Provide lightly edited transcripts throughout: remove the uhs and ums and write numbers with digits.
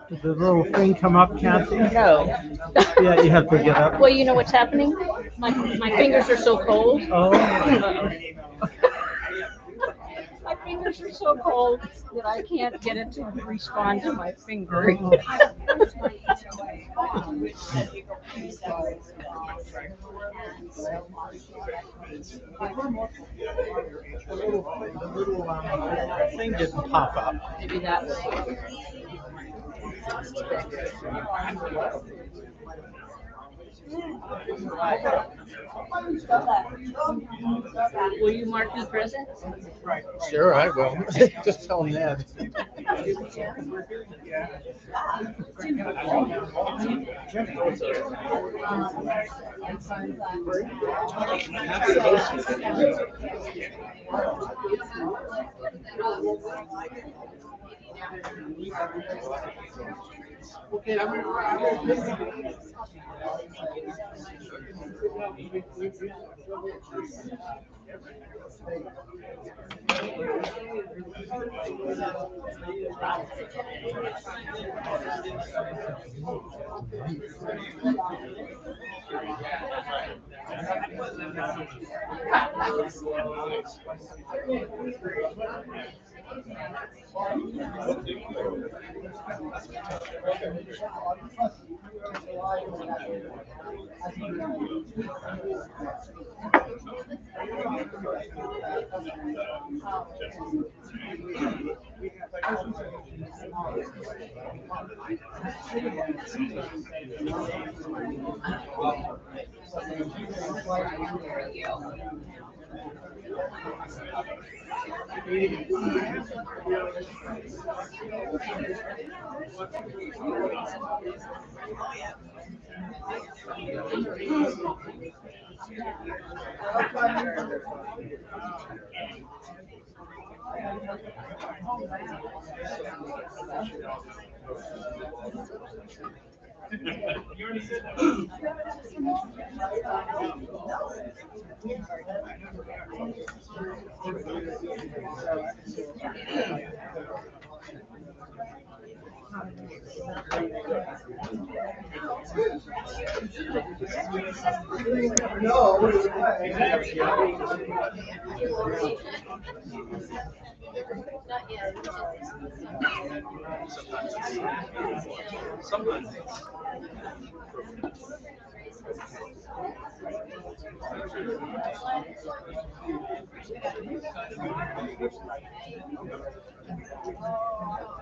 Did the little thing come up, Kathy? No. Yeah, you have to get up. Well, you know what's happening? My fingers are so cold. Oh, My fingers are so cold that I can't get it to respond to my finger. the little thing didn't pop up. Maybe that was Will you mark me present? Sure, I will. Just tell Ned.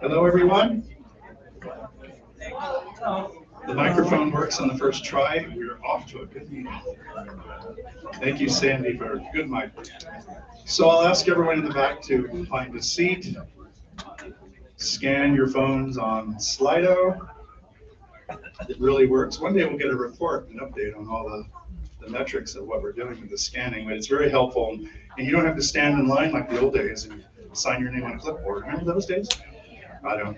Hello, everyone. The microphone works on the first try. We're off to a good meeting. Thank you, Sandy, for a good mic. So I'll ask everyone in the back to find a seat. Scan your phones on Slido. It really works. One day we'll get a report, an update on all the metrics of what we're doing with the scanning, but it's very helpful. And you don't have to stand in line like the old days and sign your name on a clipboard. Remember those days? I don't.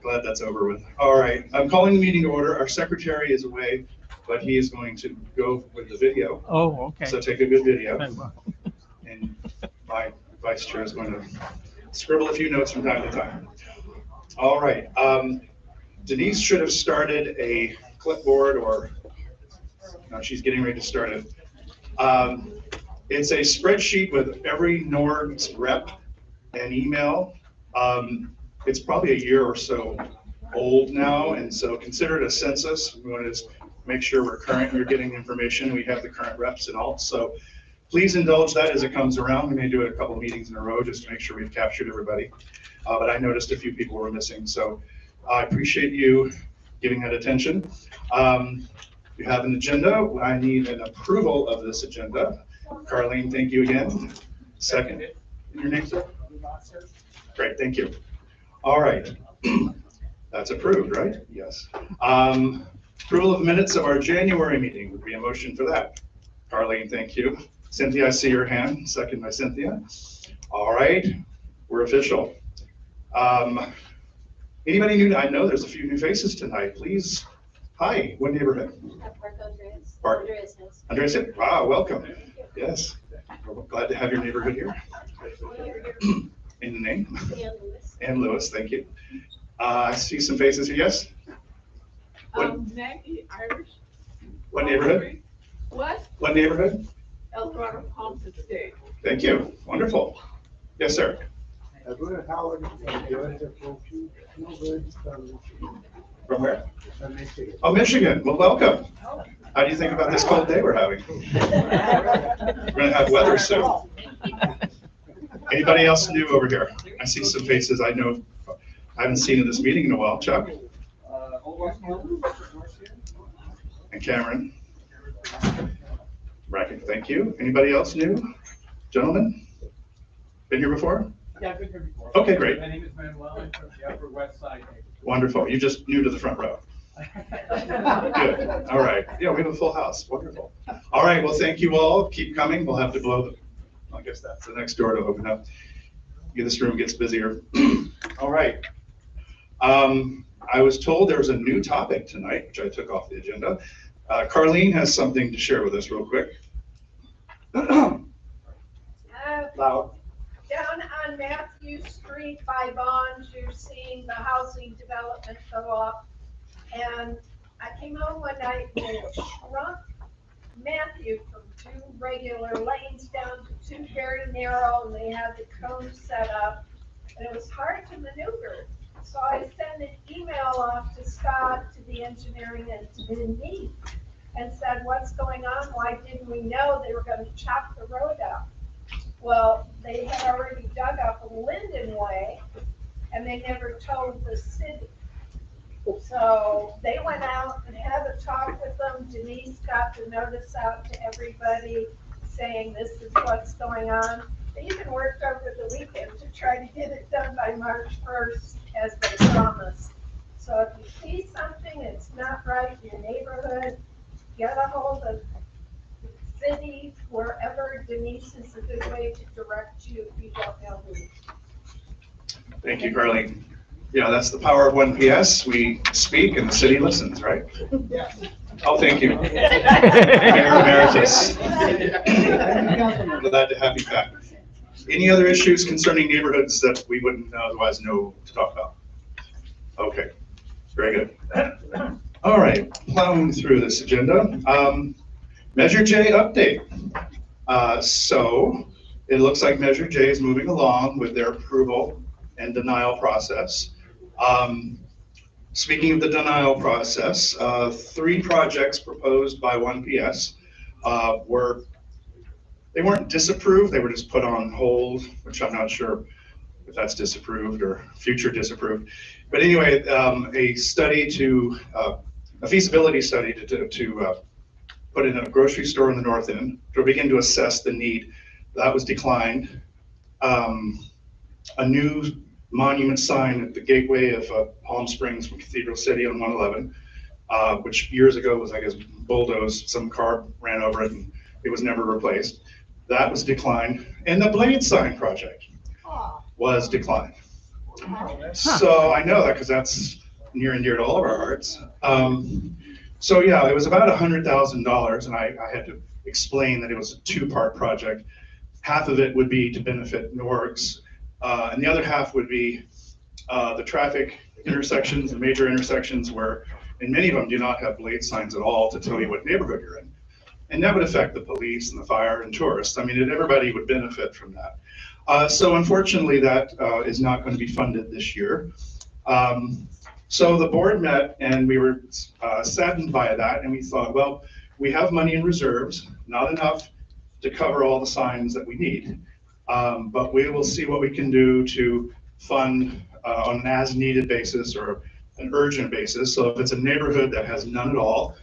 Glad that's over with. All right, I'm calling the meeting to order. Our secretary is away, but he is going to go with the video. Oh, okay. So take a good video. I will. And my vice chair is going to scribble a few notes from time to time. All right. Denise should have started a clipboard, or no, she's getting ready to start it. It's a spreadsheet with every NORDS rep and email. It's probably a year or so old now, and so consider it a census. We want to just make sure we're current. You're getting information. We have the current reps and all. So please indulge that as it comes around. We may do it a couple of meetings in a row just to make sure we've captured everybody. But I noticed a few people were missing, so I appreciate you giving that attention. You have an agenda. I need an approval of this agenda. Carlene, thank you again. Second. Your name, sir? Great, thank you. All right. That's approved, right? Yes. Approval of minutes of our January meeting would be a motion for that. Carlene, thank you. Cynthia, I see your hand. Second by Cynthia. All right, we're official. Anybody new? I know there's a few new faces tonight. Please. Hi, what neighborhood? Park Andreas. Park. Andreas Hills. Andreas, wow, welcome. Yes, we're glad to have your neighborhood here. In the name? And Lewis. And Lewis, thank you. I see some faces here. Yes? Maggie Irish. What neighborhood? What? What neighborhood? El Dorado Palms Estate. Thank you. Wonderful. Yes, sir. Good, Howard, no good, From where? from Michigan. Oh, Michigan. Well, welcome. How do you think about this cold day we're having? We're gonna have weather soon. Anybody else new over here? I see some faces I know I haven't seen in this meeting in a while. Chuck and Cameron. Brackett, thank you. Anybody else new? Gentlemen? Been here before? Yeah, I've been here before. Okay, great. My name is Manuel. I'm from the Upper West Side. Wonderful. You're just new to the front row. Good. All right. Yeah, we have a full house. Wonderful. All right. Well, thank you all. Keep coming. We'll have to blow I guess that's the next door to open up. This room gets busier. All right. I was told there was a new topic tonight, which I took off the agenda. Carlene has something to share with us real quick. Loud. Down on Matthew Street by Bonds, you're seeing the housing development go up. And I came home one night and it shrunk Matthew from 2 regular lanes down to 2 very narrow, and they had the cones set up. And it was hard to maneuver. So I sent an email off to Scott, to the engineering, and to me, and said, what's going on? Why didn't we know they were going to chop the road up? Well, they had already dug up Linden Way, and they never told the city. So they went out and had a talk with them. Denise got the notice out to everybody saying this is what's going on. They even worked over the weekend to try to get it done by March 1st as they promised. So if you see something that's not right in your neighborhood, get a hold of the city, wherever. Denise is a good way to direct you if you don't know who. Thank you, Carlene. Yeah, that's the power of 1PS. We speak and the city listens, right? Oh, thank you. Mayor Emeritus. Glad to have you back. Any other issues concerning neighborhoods that we wouldn't otherwise know to talk about? Okay, very good. All right, plowing through this agenda. Measure J update. So it looks like Measure J is moving along with their approval and denial process. Speaking of the denial process, 3 projects proposed by 1PS they weren't disapproved, they were just put on hold, which I'm not sure if that's disapproved or future disapproved. But anyway, a feasibility study to put in a grocery store in the North End to begin to assess the need. That was declined. A new monument sign at the gateway of Palm Springs from Cathedral City on 111, which years ago was, I guess, bulldozed. Some car ran over it and it was never replaced. That was declined. And the blade sign project was declined. So I know that because that's near and dear to all of our hearts. So yeah, it was about $100,000, and I had to explain that it was a 2-part project. Half of it would be to benefit NORGS, and the other half would be the traffic intersections, the major intersections where, and many of them do not have blade signs at all to tell you what neighborhood you're in. And that would affect the police and the fire and tourists. I mean, everybody would benefit from that. So unfortunately, that is not going to be funded this year. So the board met and we were saddened by that, and we thought, well, we have money in reserves, not enough to cover all the signs that we need. But we will see what we can do to fund on an as-needed basis or an urgent basis. So if it's a neighborhood that has none at all,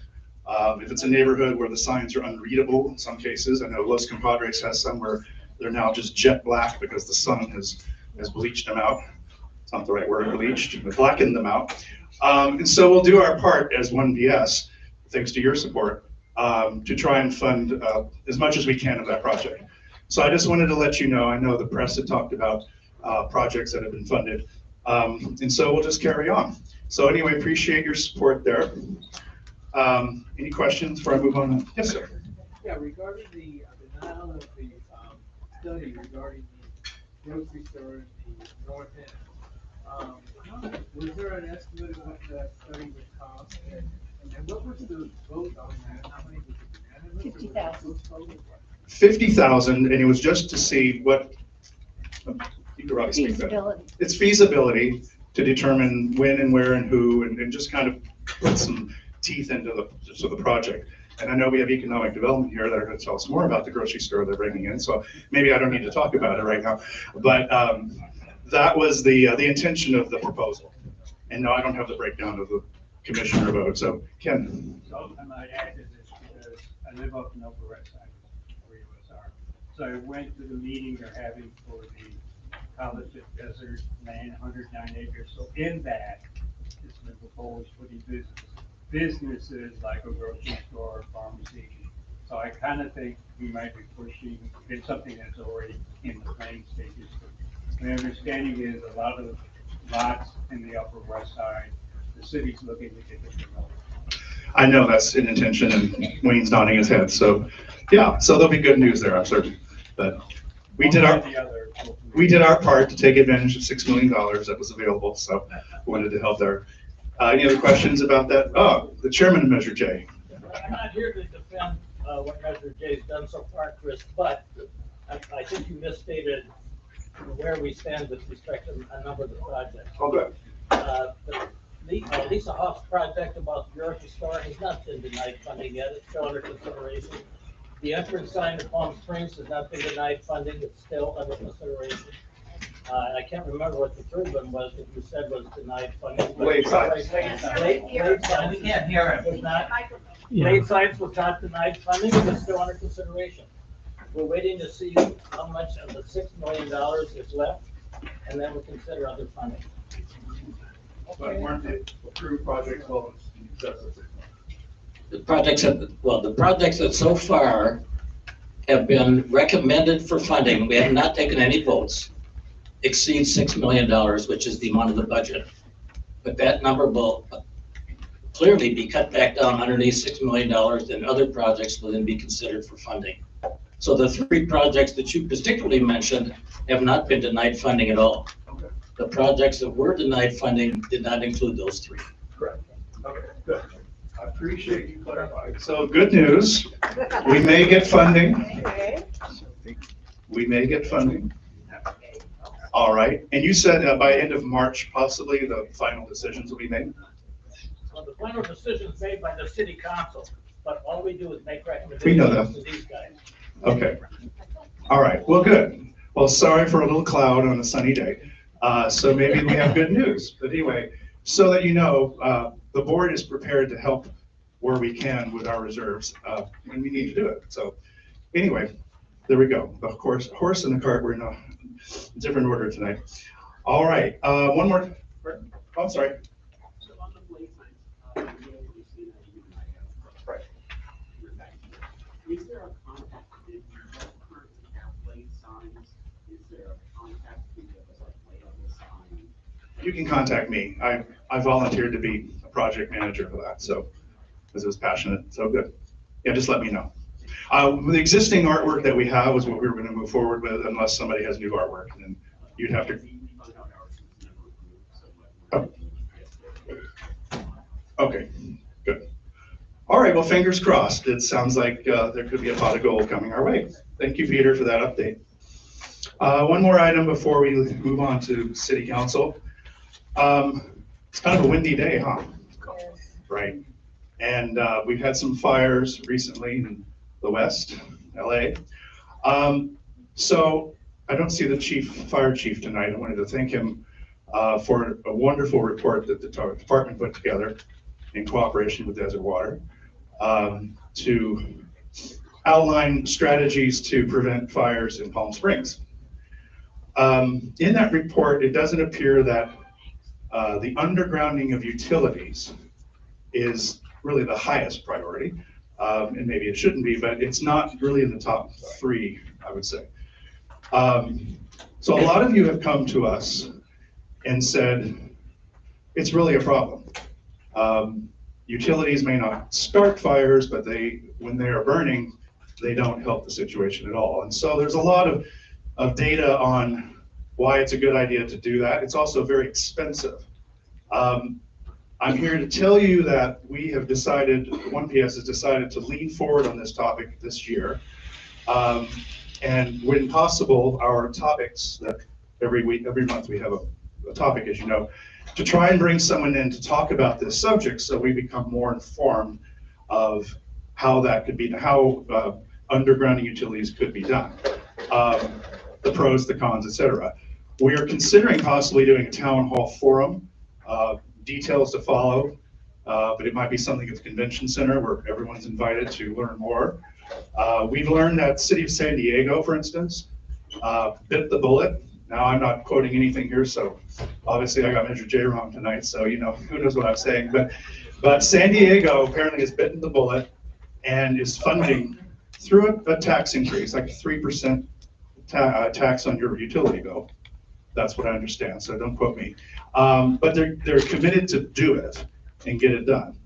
if it's a neighborhood where the signs are unreadable in some cases, I know Los Compadres has some where they're now just jet black because the sun has bleached them out. It's not the right word, bleached, but blackened them out. And so we'll do our part as 1PS, thanks to your support, to try and fund as much as we can of that project. So I just wanted to let you know, I know the press had talked about projects that have been funded. And so we'll just carry on. So anyway, appreciate your support there. Any questions before I move on? Yes, sir. Yeah, regarding the denial of the study regarding the grocery store in the north end. Was there an estimate of what that study would cost? And what was the vote on that? How many was it? 50,000. 50,000, and it was just to see what, you could probably speak that. Feasibility. It's feasibility to determine when and where and who, and just kind of put some teeth into the project. And I know we have economic development here that are going to tell us more about the grocery store they're bringing in, so maybe I don't need to talk about it right now. But that was the intention of the proposal. And no, I don't have the breakdown of the commissioner vote, so Ken. So I might add to this because I live up in Upper West Side, where you are. So I went to the meeting they're having for the College at Desert Land, 109 acres. So in that, it's been proposed putting businesses like a grocery store, pharmacy. So I kind of think we might be pushing, it's something that's already in the planning stages. My understanding is a lot of lots in the Upper West Side, the city's looking to get them developed. I know that's an intention, and Wayne's nodding his head. So, yeah, so there'll be good news there, I'm certain. But we did our part to take advantage of $6 million that was available. So we wanted to help there. Any other questions about that? Oh, the chairman of Measure J. I'm not here to defend what Measure J's done so far, Chris, but I think you misstated where we stand with respect to a number of the projects. Oh, good. The Lisa Hoff's project about the grocery store has not been denied funding yet. It's still under consideration. The entrance sign to Palm Springs has not been denied funding. It's still under consideration. I can't remember what the third one was that you said was denied funding. Blade signs. Blade signs. We can't hear it. Was not, blade signs was not denied funding. It's still under consideration. We're waiting to see how much of the $6 million is left, and then we'll consider other funding. But weren't the approved projects well in excess of $6 million? The projects that so far have been recommended for funding, we have not taken any votes, exceeds $6 million, which is the amount of the budget. But that number will clearly be cut back down underneath $6 million, and other projects will then be considered for funding. So the three projects that you particularly mentioned have not been denied funding at all. Okay. The projects that were denied funding did not include those three. Correct. Okay, good. I appreciate you clarifying. So good news, we may get funding. We may get funding. All right. And you said by end of March, possibly the final decisions will be made? Well, the final decision is made by the city council, but all we do is make We know that. recommendations to these guys. Okay. All right. Well, good. Well, sorry for a little cloud on a sunny day. So maybe we have good news. But anyway, so that you know, the board is prepared to help where we can with our reserves when we need to do it. So anyway, there we go. The horse and the cart were in a different order tonight. All right. One more. Oh, I'm sorry. So on the blade signs, you know, we've seen that you might have. Right. Is there a contact, if you don't currently have blade signs, is there a contact to give us a blade on the sign? You can contact me. I volunteered to be a project manager for that, so because it was passionate. So good. Yeah, just let me know. The existing artwork that we have is what we were going to move forward with, unless somebody has new artwork, and then you'd have to. Okay, good. All right, well, fingers crossed. It sounds like there could be a pot of gold coming our way. Thank you, Peter, for that update. One more item before we move on to City Council. It's kind of a windy day, huh? Right. And we've had some fires recently in the west, LA. So I don't see the fire chief tonight. I wanted to thank him for a wonderful report that the department put together in cooperation with Desert Water to outline strategies to prevent fires in Palm Springs. In that report, it doesn't appear that the undergrounding of utilities is really the highest priority, and maybe it shouldn't be, but it's not really in the top 3, I would say. So a lot of you have come to us and said, it's really a problem. Utilities may not start fires, but when they are burning, they don't help the situation at all. And so there's a lot of data on why it's a good idea to do that. It's also very expensive. I'm here to tell you that we have decided, 1PS has decided to lean forward on this topic this year. And when possible, our topics that every month we have a topic, as you know, to try and bring someone in to talk about this subject so we become more informed of how that could be, how undergrounding utilities could be done. The pros, the cons, etc. We are considering possibly doing a town hall forum, details to follow, but it might be something at the convention center where everyone's invited to learn more. We've learned that City of San Diego, for instance, bit the bullet. Now, I'm not quoting anything here, so obviously I got Mr. J wrong tonight, so you know, who knows what I'm saying. But San Diego apparently has bitten the bullet and is funding through a tax increase, like 3% tax on your utility bill. That's what I understand, so don't quote me. But they're committed to do it and get it done.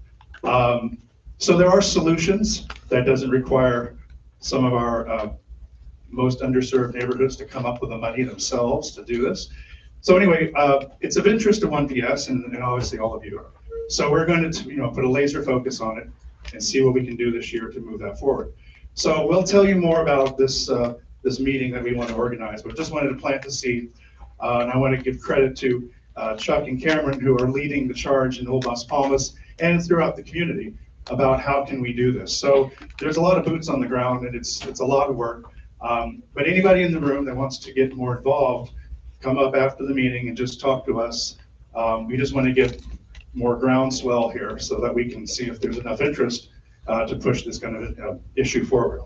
So there are solutions that doesn't require some of our most underserved neighborhoods to come up with the money themselves to do this. So anyway, it's of interest to 1PS and obviously all of you. So we're going to put a laser focus on it and see what we can do this year to move that forward. So we'll tell you more about this this meeting that we want to organize, but just wanted to plant the seed. And I want to give credit to Chuck and Cameron, who are leading the charge in Old Las Palmas and throughout the community about how can we do this. So there's a lot of boots on the ground, and it's a lot of work. But anybody in the room that wants to get more involved, come up after the meeting and just talk to us. We just want to get more groundswell here so that we can see if there's enough interest to push this kind of issue forward.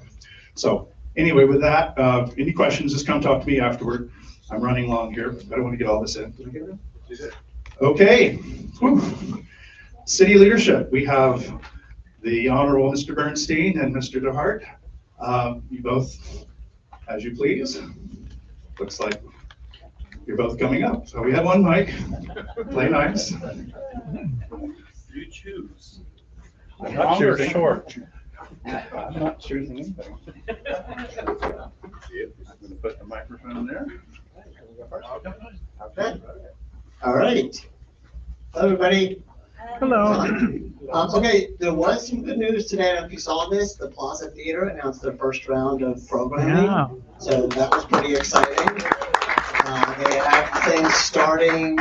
So anyway, with that, any questions, just come talk to me afterward. I'm running long here. I don't want to get all this in. Did I get it? Okay. Whew. City leadership. We have the Honorable Mr. Bernstein and Mr. DeHart. You both, as you please. Looks like you're both coming up. So we have one mic. Play nice. You choose. I'm not choosing. Short. I'm not choosing anything. I'm going to put the microphone there. Okay. All right. Hello, everybody. Hello. Okay, there was some good news today. I don't know if you saw this. The Plaza Theater announced their first round of programming. Yeah. So that was pretty exciting. They have things starting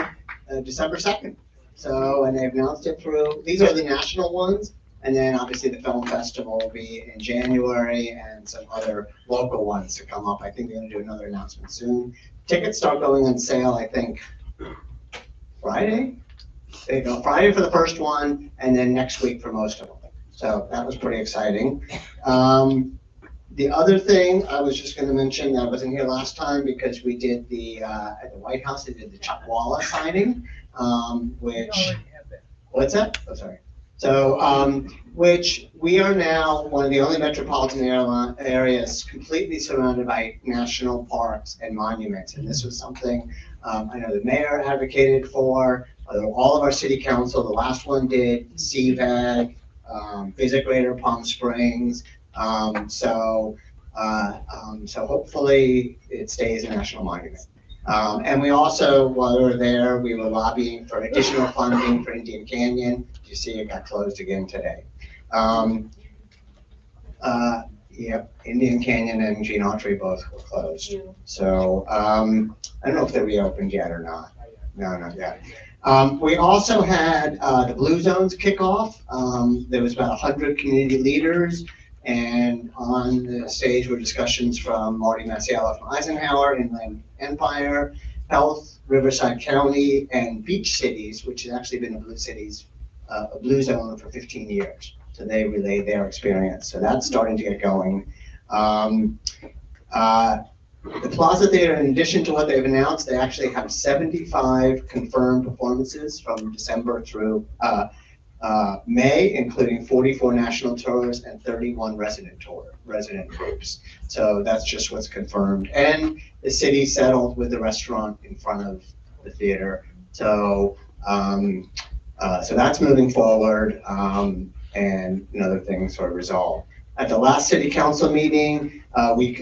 December 2nd. So, and they've announced it through, these are the national ones. And then obviously the film festival will be in January and some other local ones to come up. I think they're going to do another announcement soon. Tickets start going on sale, I think, Friday. There you go, Friday for the first one, and then next week for most of them. So that was pretty exciting. The other thing I was just going to mention, I wasn't here last time because we did the, at the White House, they did the Chuck signing, which, what's that? Oh, sorry. So, which we are now one of the only metropolitan areas completely surrounded by national parks and monuments. And this was something I know the mayor advocated for, all of our city council, the last one did, CVAG, Visit Greater Palm Springs. So hopefully it stays a national monument. And we also, while we were there, we were lobbying for additional funding for Indian Canyon. You see it got closed again today. Yep, Indian Canyon and Gene Autry both were closed. So I don't know if they're reopened yet or not. No, not yet. We also had the Blue Zones kickoff. There was about 100 community leaders, and on the stage were discussions from Marty Masiello from Eisenhower, Inland Empire, Health, Riverside County, and Beach Cities, which has actually been a Blue Zone for 15 years. So they relayed their experience. So that's starting to get going. The Plaza Theater, in addition to what they've announced, they actually have 75 confirmed performances from December through May, including 44 national tours and 31 resident groups. So that's just what's confirmed. And the city settled with the restaurant in front of the theater. So so that's moving forward, and other things are resolved. At the last city council meeting, we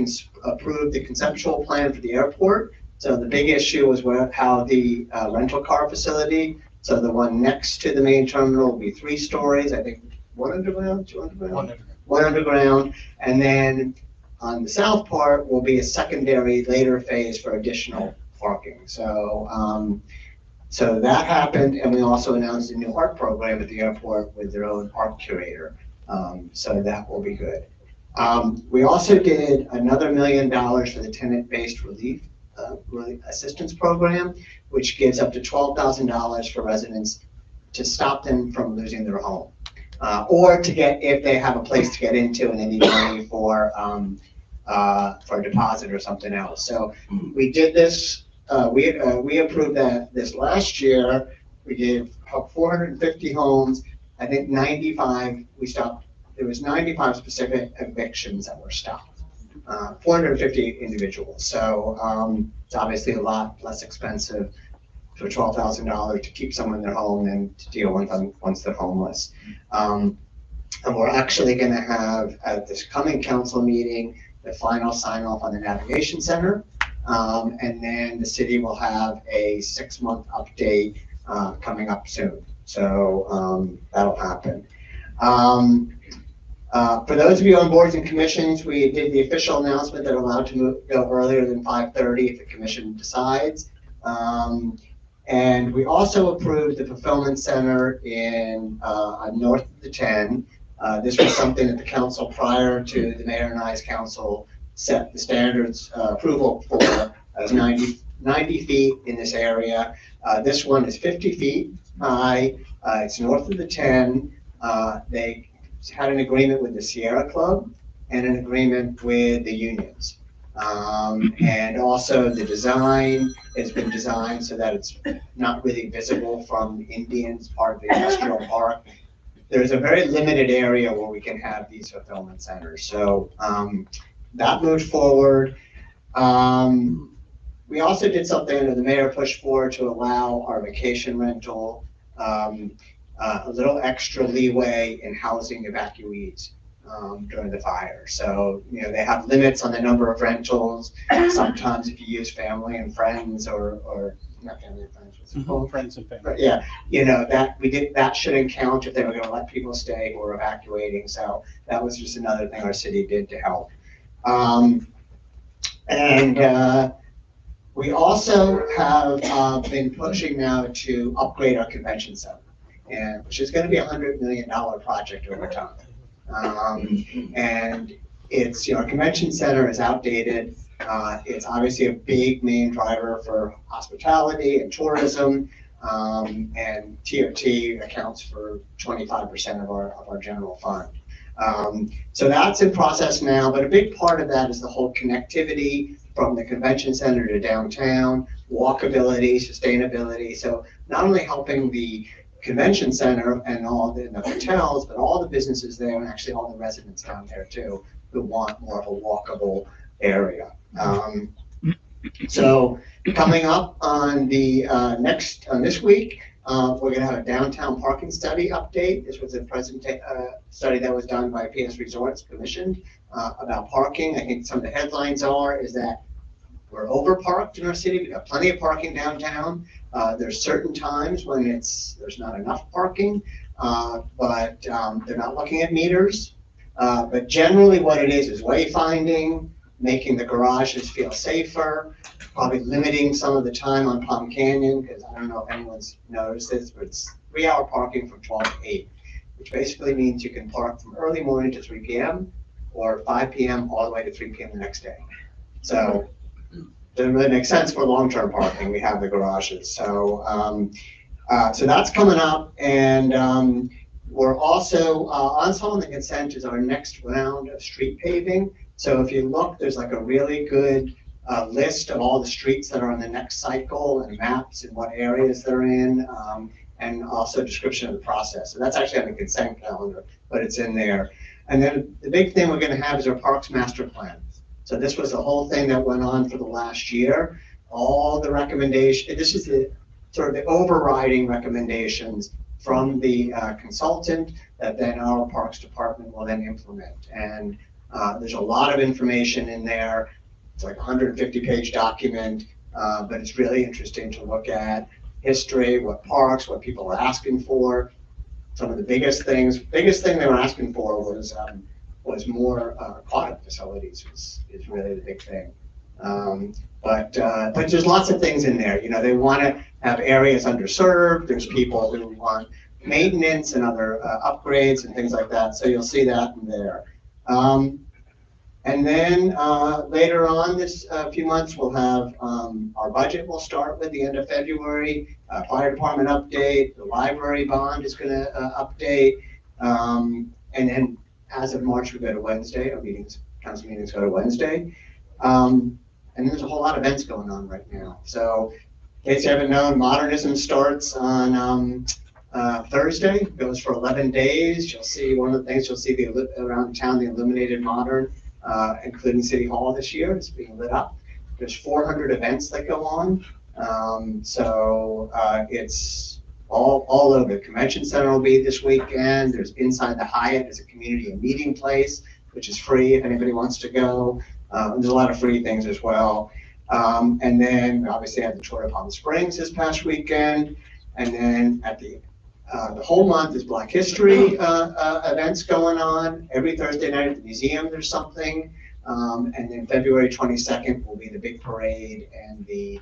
approved the conceptual plan for the airport. So the big issue was how the rental car facility, so the one next to the main terminal will be 3 stories, I think 1 underground, 2 underground? 1 underground. And then on the south part will be a secondary later phase for additional parking. So, so that happened, and we also announced a new art program at the airport with their own art curator. So that will be good. We also did another $1 million for the tenant-based relief assistance program, which gives up to $12,000 for residents to stop them from losing their home, or to get, if they have a place to get into and they need money for a deposit or something else. So we did this. We approved that this last year. We did 450 homes. I think 95 we stopped. There was 95 specific evictions that were stopped. 450 individuals. So it's obviously a lot less expensive for $12,000 to keep someone in their home than to deal with them once they're homeless. And we're actually going to have at this coming council meeting the final sign off on the navigation center. And then the city will have a 6-month update coming up soon. So that'll happen. For those of you on boards and commissions, we did the official announcement that are allowed to go earlier than 5:30 if the commission decides. And we also approved the fulfillment center in north of the 10. This was something that the council prior to the mayor and I's council set the standards approval for as 90 feet in this area. This one is 50 feet high. It's north of the 10. They had an agreement with the Sierra Club and an agreement with the unions. And also the design has been designed so that it's not really visible from the Indians part of the industrial park. There's a very limited area where we can have these fulfillment centers. So that moved forward. We also did something that the mayor pushed for to allow our vacation rental a little extra leeway in housing evacuees during the fire. So, they have limits on the number of rentals. Sometimes if you use family and friends or not family and friends, friends and family. but yeah, that shouldn't count if they were going to let people stay who are evacuating. So that was just another thing our city did to help. We also have been pushing now to upgrade our convention center, which is going to be a $100 million project over time. And it's, our convention center is outdated. It's obviously a big main driver for hospitality and tourism, and TOT accounts for 25% of our general fund. So that's in process now, but a big part of that is the whole connectivity from the convention center to downtown, walkability, sustainability. So not only helping the convention center and all the hotels, but all the businesses there and actually all the residents down there too, who want more of a walkable area. So coming up on the this week, we're going to have a downtown parking study update. This was a study that was done by PS Resorts, commissioned about parking. I think some of the headlines is that we're overparked in our city. We have plenty of parking downtown. There's certain times when there's not enough parking, but they're not looking at meters. But generally what it is wayfinding, making the garages feel safer, probably limiting some of the time on Palm Canyon, because I don't know if anyone's noticed this, but it's 3-hour parking from 12 to 8, which basically means you can park from early morning to 3 p.m. or 5 p.m. all the way to 3 p.m. the next day. So it doesn't really make sense for long-term parking. We have the garages. So so that's coming up, and we're also on some of the consent is our next round of street paving. So if you look, there's like a really good list of all the streets that are on the next cycle and maps and what areas they're in, and also description of the process. So that's actually on the consent calendar, but it's in there. And then the big thing we're going to have is our Parks Master Plan. So this was the whole thing that went on for the last year. All the recommendations, this is the sort of the overriding recommendations from the consultant that then our Parks Department will then implement. And there's a lot of information in there. It's like a 150-page document, but it's really interesting to look at history, what parks, what people are asking for. Some of the biggest thing they were asking for was more aquatic facilities is really the big thing. But there's lots of things in there. You know, they want to have areas underserved. There's people who want maintenance and other upgrades and things like that. So you'll see that in there. And then later on this few months, we'll have our budget will start with the end of February, fire department update, the library bond is going to update. And then as of March, we go to Wednesday, our council meetings go to Wednesday. And there's a whole lot of events going on right now. So in case you haven't known, Modernism starts on Thursday, goes for 11 days. You'll see one of the things you'll see around town, the Illuminated Modern, including City Hall this year. It's being lit up. There's 400 events that go on. So it's all over. The Convention Center will be this weekend. There's Inside the Hyatt as a community and meeting place, which is free if anybody wants to go. There's a lot of free things as well. And then obviously I had the tour of Palm Springs this past weekend. And then at the whole month is Black History events going on. Every Thursday night at the museum there's something. And then February 22nd will be the big parade and the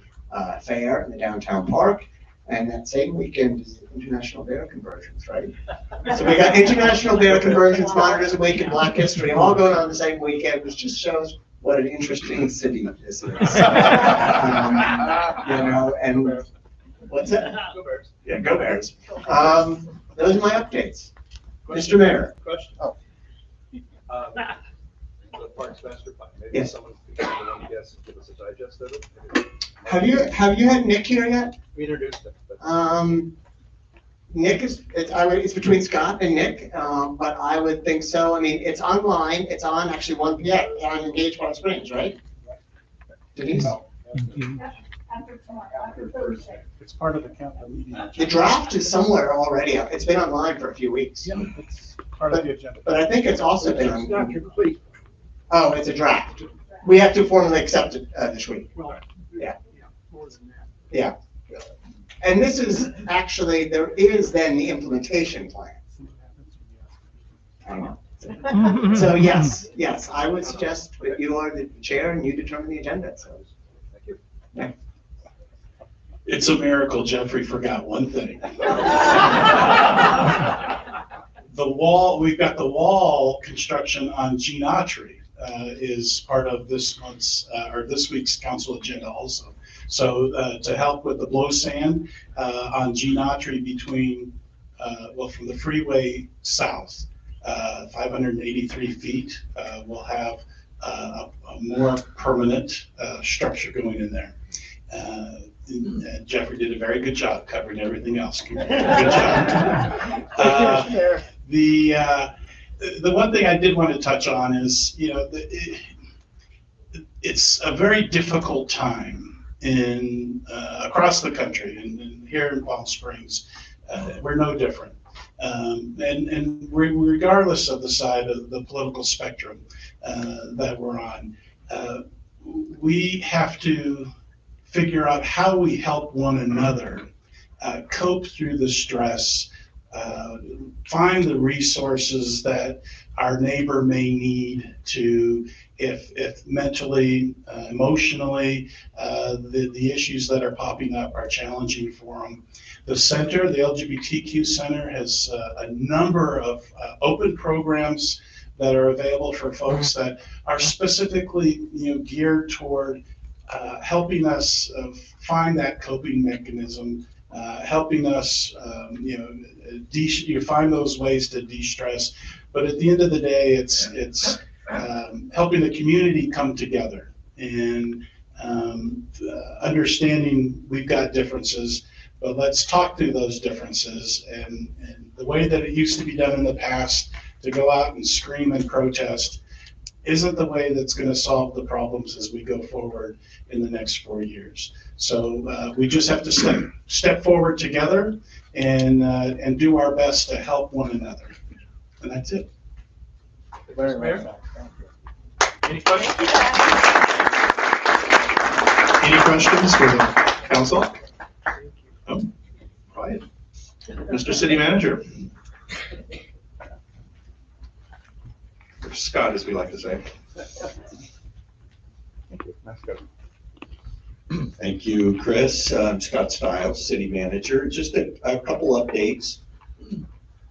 fair in the downtown park. And that same weekend is International Bear Conversions, right? So we got International Bear Conversions, Modernism Week, and Black History all going on the same weekend, which just shows what an interesting city this is. You know, and what's that? Go Bears. Yeah, go Bears. Those are my updates. Mr. Mayor. Question. Oh. The Parks Master Plan, maybe Yes. someone can come along, yes, and give us a digest of it. Have you had Nick here yet? We introduced him, but. Nick it's between Scott and Nick, but I would think so. I mean, it's online. It's on actually 1 p.m. on Engage Palm Springs, right? Denise? After Thursday. It's part of the capital meeting. The draft is somewhere already. It's been online for a few weeks. Yeah, it's part of the agenda. But I think it's also been It's not complete. Oh, it's a draft. We have to formally accept it this week. Well, Yeah. more than that. Yeah. And this is actually, there is then the implementation plan. I know. So yes, I would suggest that you are the chair and you determine the agenda, so. Thank you. Yeah. It's a miracle Jeffrey forgot one thing. The wall, we've got the wall construction on Gene Autry is part of this month's, or this week's council agenda also. So to help with the blow sand on Gene Autry between, well, from the freeway south, 583 feet, we'll have a more permanent structure going in there. Jeffrey did a very good job covering everything else. Good job. The one thing I did want to touch on is, you know, it's a very difficult time in across the country, and here in Palm Springs, we're no different. And regardless of the side of the political spectrum that we're on, we have to figure out how we help one another cope through the stress, find the resources that our neighbor may need to, if mentally, emotionally, the issues that are popping up are challenging for them. The center, the LGBTQ Center, has a number of open programs that are available for folks that are specifically, geared toward helping us find that coping mechanism, helping us, find those ways to de-stress. But at the end of the day, it's helping the community come together and understanding we've got differences, but let's talk through those differences. And the way that it used to be done in the past, to go out and scream and protest, isn't the way that's going to solve the problems as we go forward in the next 4 years. So we just have to step forward together and do our best to help one another. And that's it. Very much. Any questions? Any questions for the council? No? Quiet. Mr. City Manager. Or Scott, as we like to say. Thank you. That's good. Thank you, Chris. I'm Scott Stiles, City Manager. Just a couple updates.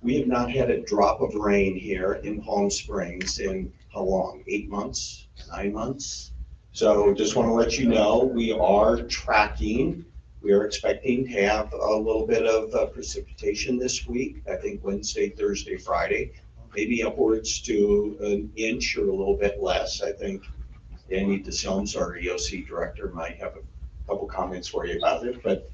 We have not had a drop of rain here in Palm Springs in how long? 8 months? 9 months? So just want to let you know, we are tracking. We are expecting to have a little bit of precipitation this week. I think Wednesday, Thursday, Friday, maybe upwards to an inch or a little bit less. I think Danny DeSelms, our EOC director, might have a couple comments for you about it, but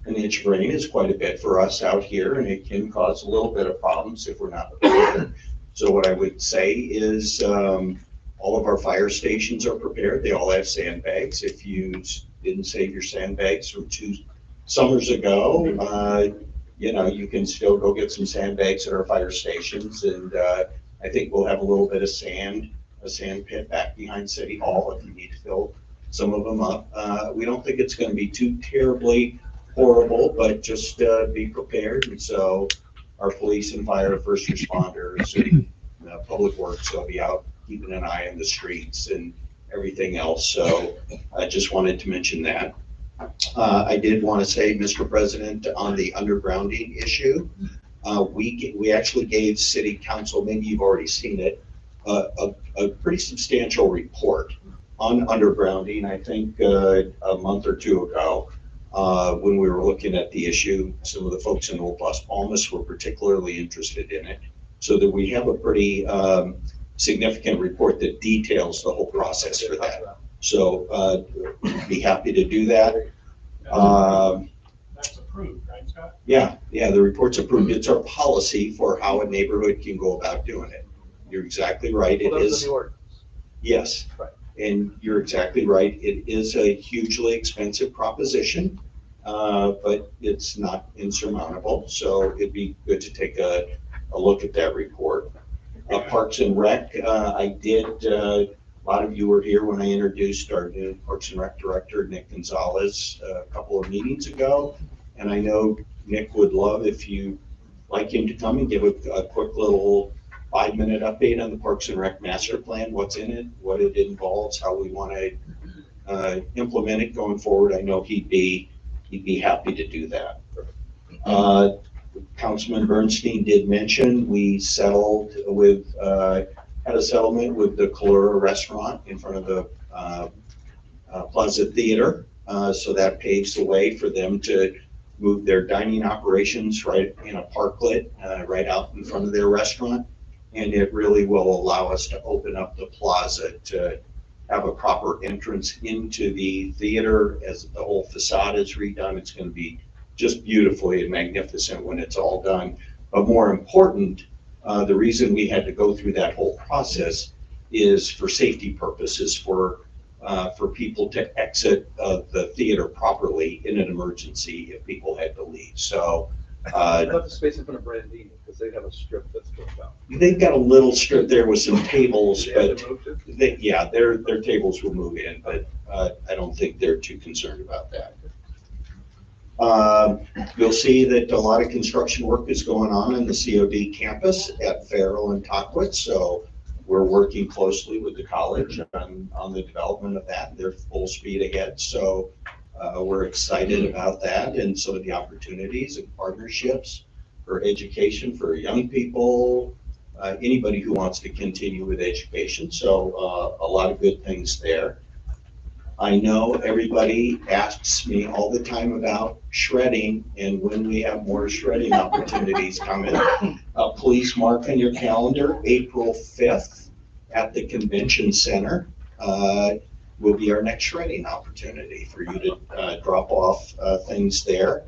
an inch of rain is quite a bit for us out here, and it can cause a little bit of problems if we're not prepared. So what I would say is all of our fire stations are prepared. They all have sandbags. If you didn't save your sandbags from 2 summers ago, you can still go get some sandbags at our fire stations. And I think we'll have a little bit of a sand pit back behind City Hall if you need to fill some of them up. We don't think it's going to be too terribly horrible, but just be prepared. And so our police and fire, first responders, and public works will be out keeping an eye on the streets and everything else. So I just wanted to mention that. I did want to say, Mr. President, on the undergrounding issue, we actually gave City Council, maybe you've already seen it, a pretty substantial report on undergrounding, I think a month or 2 ago, when we were looking at the issue. Some of the folks in Old Las Palmas were particularly interested in it, so that we have a pretty significant report that details the whole process for that. So be happy to do that. That's approved, right, Scott? Yeah, the report's approved. It's our policy for how a neighborhood can go about doing it. You're exactly right. It is. Yes. Right. And you're exactly right. It is a hugely expensive proposition, but it's not insurmountable. So it'd be good to take a look at that report. Parks and Rec, I did, a lot of you were here when I introduced our new Parks and Rec director, Nick Gonzalez, a couple of meetings ago. And I know Nick would love if you like him to come and give a quick little 5-minute update on the Parks and Rec master plan, what's in it, what it involves, how we want to implement it going forward. I know he'd be happy to do that. Councilman Bernstein did mention we settled with, had a settlement with the Calura restaurant in front of the Plaza Theater. So that paves the way for them to move their dining operations right in a parklet, right out in front of their restaurant. And it really will allow us to open up the plaza to have a proper entrance into the theater. As the whole facade is redone, it's going to be just beautifully and magnificent when it's all done. But more important, the reason we had to go through that whole process is for safety purposes, for people to exit the theater properly in an emergency if people had to leave. So How about the space in front of Brandini, because they have a strip that's booked out. They've got a little strip there with some tables, They have but to move to? yeah, their tables will move in, but I don't think they're too concerned about that. You'll see that a lot of construction work is going on in the COD campus at Farrell and Tockwitz, so we're working closely with the college on the development of that. They're full speed ahead, so we're excited about that and some of the opportunities and partnerships for education for young people, anybody who wants to continue with education. So a lot of good things there. I know everybody asks me all the time about shredding and when we have more shredding opportunities coming. Please mark on your calendar, April 5th at the Convention Center will be our next shredding opportunity for you to drop off things there.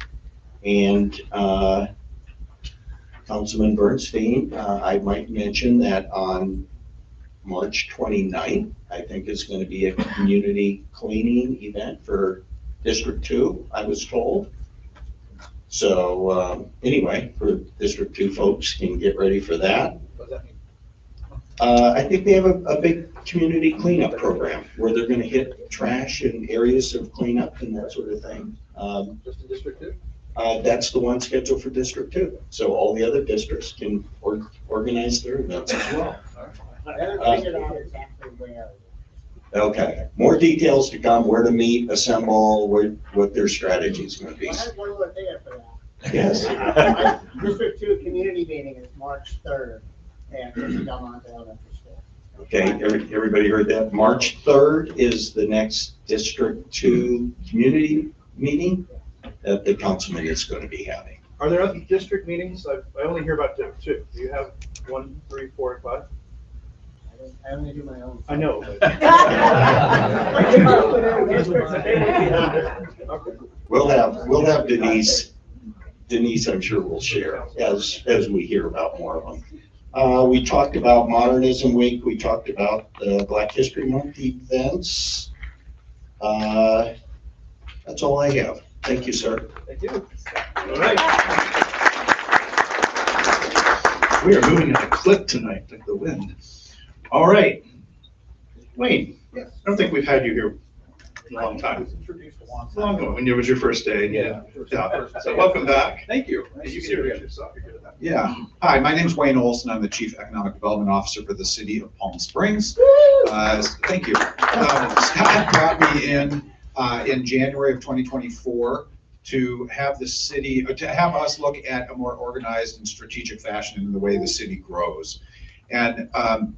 And Councilman Bernstein, I might mention that on March 29th, I think is going to be a community cleaning event for District 2, I was told. So anyway, for District 2 folks can get ready for that. What does that mean? I think they have a big community cleanup program where they're going to hit trash and areas of cleanup and that sort of thing. Just in District 2? That's the one scheduled for District 2. So all the other districts can organize their events as well. Okay, more details to come, where to meet, assemble, what their strategy is going to be. I have one more thing for that. Yes. My District 2 community meeting is March 3rd at Belmont Elementary School. Okay, everybody heard that? March 3rd is the next District 2 community meeting that the councilman is going to be having. Are there other district meetings? I only hear about two. Do you have 1, 3, 4, and 5? I only do my own. I know. We'll have Denise. Denise, I'm sure will share as we hear about more of them. We talked about Modernism Week. We talked about the Black History Month events. That's all I have. Thank you, sir. Thank you. All right. We are moving at a clip tonight, like the wind. All right. Wayne, I don't think we've had you here in a long time. Long ago, when it was your first day. Yeah. So welcome back. Thank you. You can introduce yourself. You're good at that. Yeah. Hi, my name's Wayne Olson. I'm the Chief Economic Development Officer for the City of Palm Springs. Thank you. Scott brought me in January of 2024 to have the city, to have us look at a more organized and strategic fashion in the way the city grows. And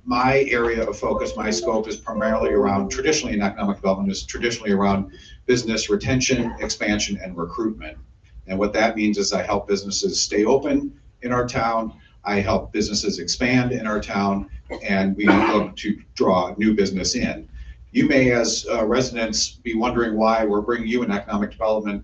my area of focus, my scope is primarily around, traditionally in economic development, is traditionally around business retention, expansion, and recruitment. And what that means is I help businesses stay open in our town, I help businesses expand in our town, and we look to draw new business in. You may, as residents, be wondering why we're bringing you an economic development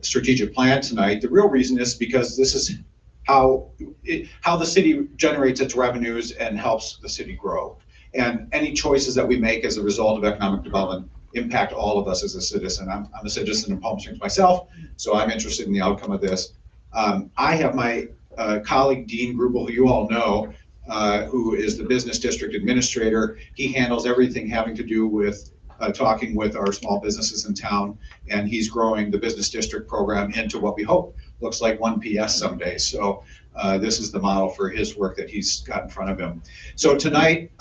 strategic plan tonight. The real reason is because this is how the city generates its revenues and helps the city grow. And any choices that we make as a result of economic development impact all of us as a citizen. I'm a citizen in Palm Springs myself, so I'm interested in the outcome of this. I have my colleague, Dean Grubel, who you all know, who is the business district administrator. He handles everything having to do with talking with our small businesses in town, and he's growing the business district program into what we hope looks like 1PS someday. So this is the model for his work that he's got in front of him. So tonight,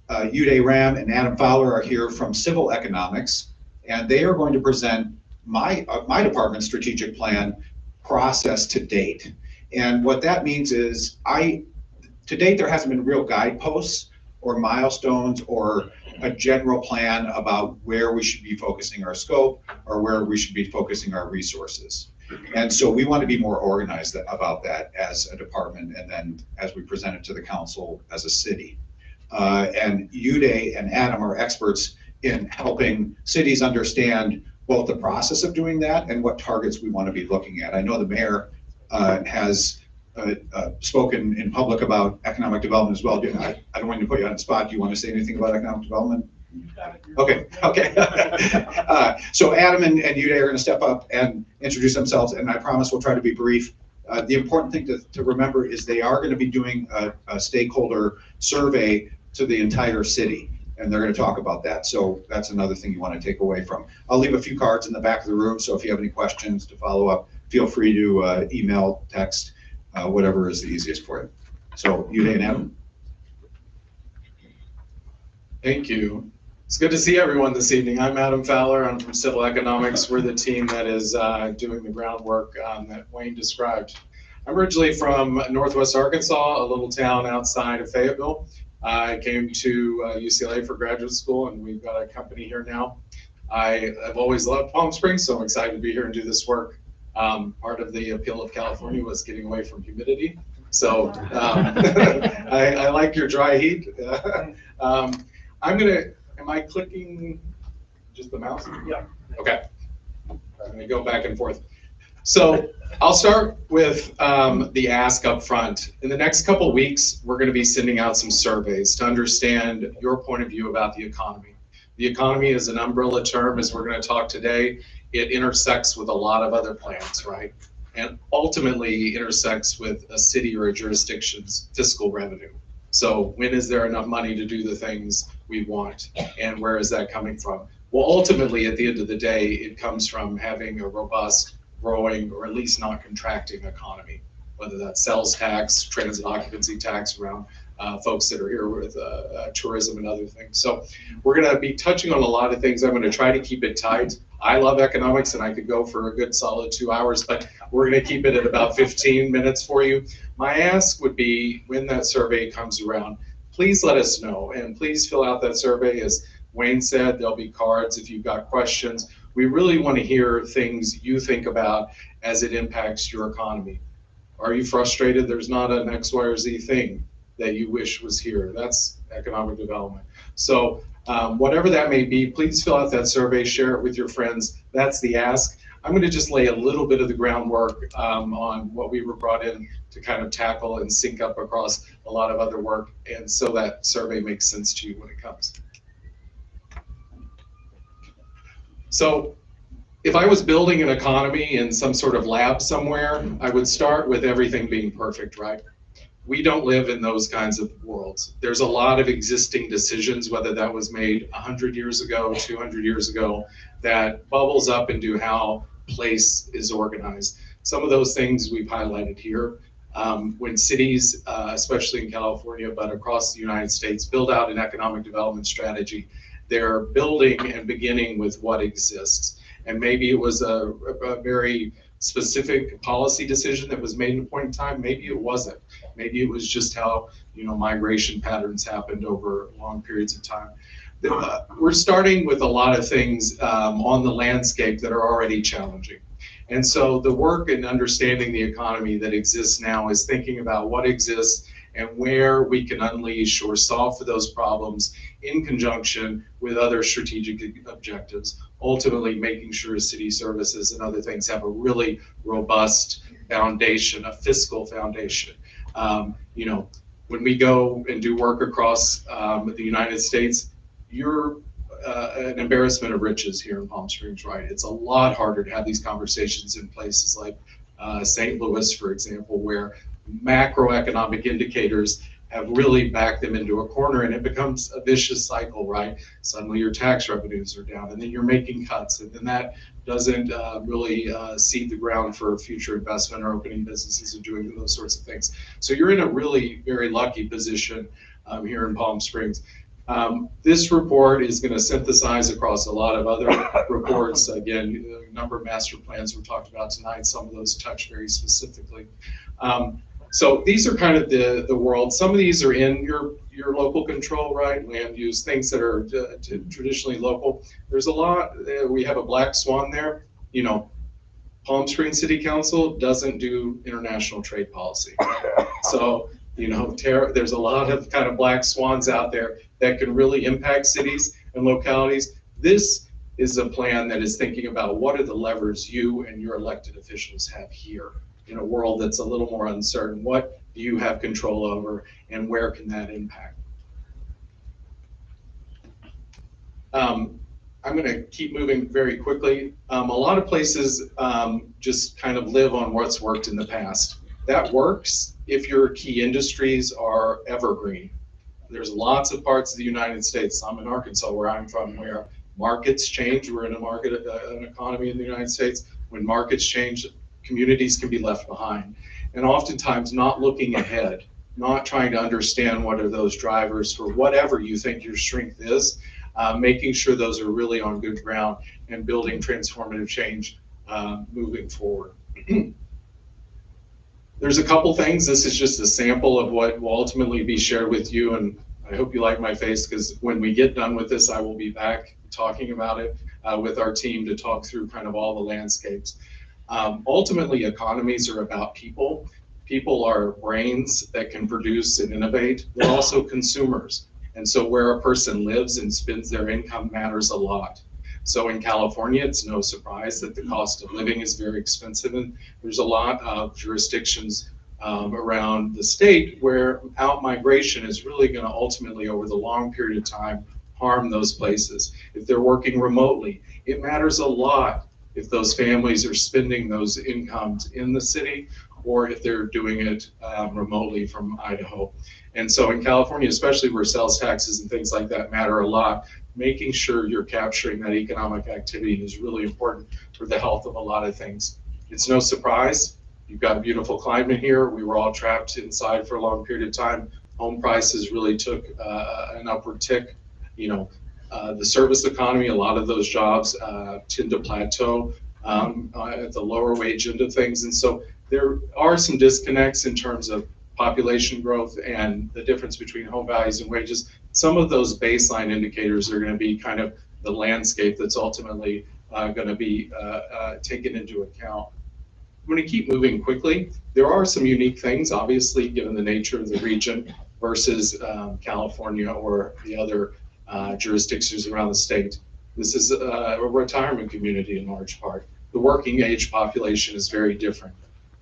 Uday Ram and Adam Fowler are here from Civil Economics, and they are going to present my department's strategic plan process to date. And what that means is to date, there hasn't been real guideposts or milestones or a general plan about where we should be focusing our scope or where we should be focusing our resources. And so we want to be more organized about that as a department, and then as we present it to the council as a city. And Uday and Adam are experts in helping cities understand both the process of doing that and what targets we want to be looking at. I know the mayor has spoken in public about economic development as well. I don't want to put you on the spot. Do you want to say anything about economic development? Okay, okay. So Adam and Uday are gonna step up and introduce themselves, and I promise we'll try to be brief. The important thing to remember is they are gonna be doing a stakeholder survey to the entire city, and they're gonna talk about that. So that's another thing you wanna take away from. I'll leave a few cards in the back of the room, so if you have any questions to follow up, feel free to email, text, whatever is the easiest for you. So Uday and Adam. Thank you. It's good to see everyone this evening. I'm Adam Fowler. I'm from Civil Economics. We're the team that is doing the groundwork that Wayne described. I'm originally from Northwest Arkansas, a little town outside of Fayetteville. I came to UCLA for graduate school, and we've got a company here now. I've always loved Palm Springs, so I'm excited to be here and do this work. Part of the appeal of California was getting away from humidity. So I like your dry heat. Am I clicking just the mouse? Yeah. Okay. I'm gonna go back and forth. So I'll start with the ask up front. In the next couple of weeks, we're gonna be sending out some surveys to understand your point of view about the economy. The economy is an umbrella term, as we're gonna talk today. It intersects with a lot of other plans, right? And ultimately intersects with a city or a jurisdiction's fiscal revenue. So when is there enough money to do the things we want, and where is that coming from? Well, ultimately, at the end of the day, it comes from having a robust, growing, or at least not contracting economy, whether that's sales tax, transit occupancy tax around folks that are here with tourism and other things. So we're gonna be touching on a lot of things. I'm gonna try to keep it tight. I love economics, and I could go for a good solid 2 hours, but we're gonna keep it at about 15 minutes for you. My ask would be, when that survey comes around, please let us know, and please fill out that survey. As Wayne said, there'll be cards if you've got questions. We really want to hear things you think about as it impacts your economy. Are you frustrated there's not an X, Y, or Z thing that you wish was here? That's economic development. So whatever that may be, please fill out that survey, share it with your friends. That's the ask. I'm going to just lay a little bit of the groundwork on what we were brought in to kind of tackle and sync up across a lot of other work, and so that survey makes sense to you when it comes. So if I was building an economy in some sort of lab somewhere, I would start with everything being perfect, right? We don't live in those kinds of worlds. There's a lot of existing decisions, whether that was made 100 years ago, 200 years ago, that bubbles up into how place is organized. Some of those things we've highlighted here. When cities, especially in California, but across the United States, build out an economic development strategy, they're building and beginning with what exists. And maybe it was a very specific policy decision that was made at a point in time. Maybe it wasn't. Maybe it was just how, migration patterns happened over long periods of time. We're starting with a lot of things on the landscape that are already challenging. And so the work in understanding the economy that exists now is thinking about what exists and where we can unleash or solve for those problems in conjunction with other strategic objectives, ultimately making sure city services and other things have a really robust foundation, a fiscal foundation. When we go and do work across the United States, you're an embarrassment of riches here in Palm Springs, right? It's a lot harder to have these conversations in places like St. Louis, for example, where macroeconomic indicators have really backed them into a corner, and it becomes a vicious cycle, right? Suddenly your tax revenues are down, and then you're making cuts, and then that doesn't really seed the ground for future investment or opening businesses and doing those sorts of things. So you're in a really very lucky position here in Palm Springs. This report is going to synthesize across a lot of other reports. Again, a number of master plans were talked about tonight. Some of those touch very specifically. So these are kind of the world. Some of these are in your local control, right? Land use, things that are traditionally local. There's a lot. We have a black swan there. Palm Springs City Council doesn't do international trade policy. So, there's a lot of kind of black swans out there that can really impact cities and localities. This is a plan that is thinking about what are the levers you and your elected officials have here in a world that's a little more uncertain. What do you have control over, and where can that impact? I'm going to keep moving very quickly. A lot of places just kind of live on what's worked in the past. That works if your key industries are evergreen. There's lots of parts of the United States, some in Arkansas where I'm from, where markets change. We're in a market, an economy in the United States. When markets change, communities can be left behind. And oftentimes not looking ahead, not trying to understand what are those drivers for whatever you think your strength is, making sure those are really on good ground and building transformative change moving forward. There's a couple things. This is just a sample of what will ultimately be shared with you, and I hope you like my face, because when we get done with this, I will be back talking about it with our team to talk through kind of all the landscapes. Ultimately, economies are about people. People are brains that can produce and innovate. They're also consumers. And so where a person lives and spends their income matters a lot. So in California, it's no surprise that the cost of living is very expensive, and there's a lot of jurisdictions around the state where out-migration is really going to ultimately, over the long period of time, harm those places. If they're working remotely, it matters a lot if those families are spending those incomes in the city or if they're doing it remotely from Idaho. And so in California, especially where sales taxes and things like that matter a lot, making sure you're capturing that economic activity is really important for the health of a lot of things. It's no surprise. You've got a beautiful climate here. We were all trapped inside for a long period of time. Home prices really took an upward tick. You know, the service economy, a lot of those jobs tend to plateau at the lower wage end of things. And so there are some disconnects in terms of population growth and the difference between home values and wages. Some of those baseline indicators are going to be kind of the landscape that's ultimately going to be taken into account. I'm going to keep moving quickly. There are some unique things, obviously, given the nature of the region versus California or the other jurisdictions around the state. This is a retirement community in large part. The working age population is very different.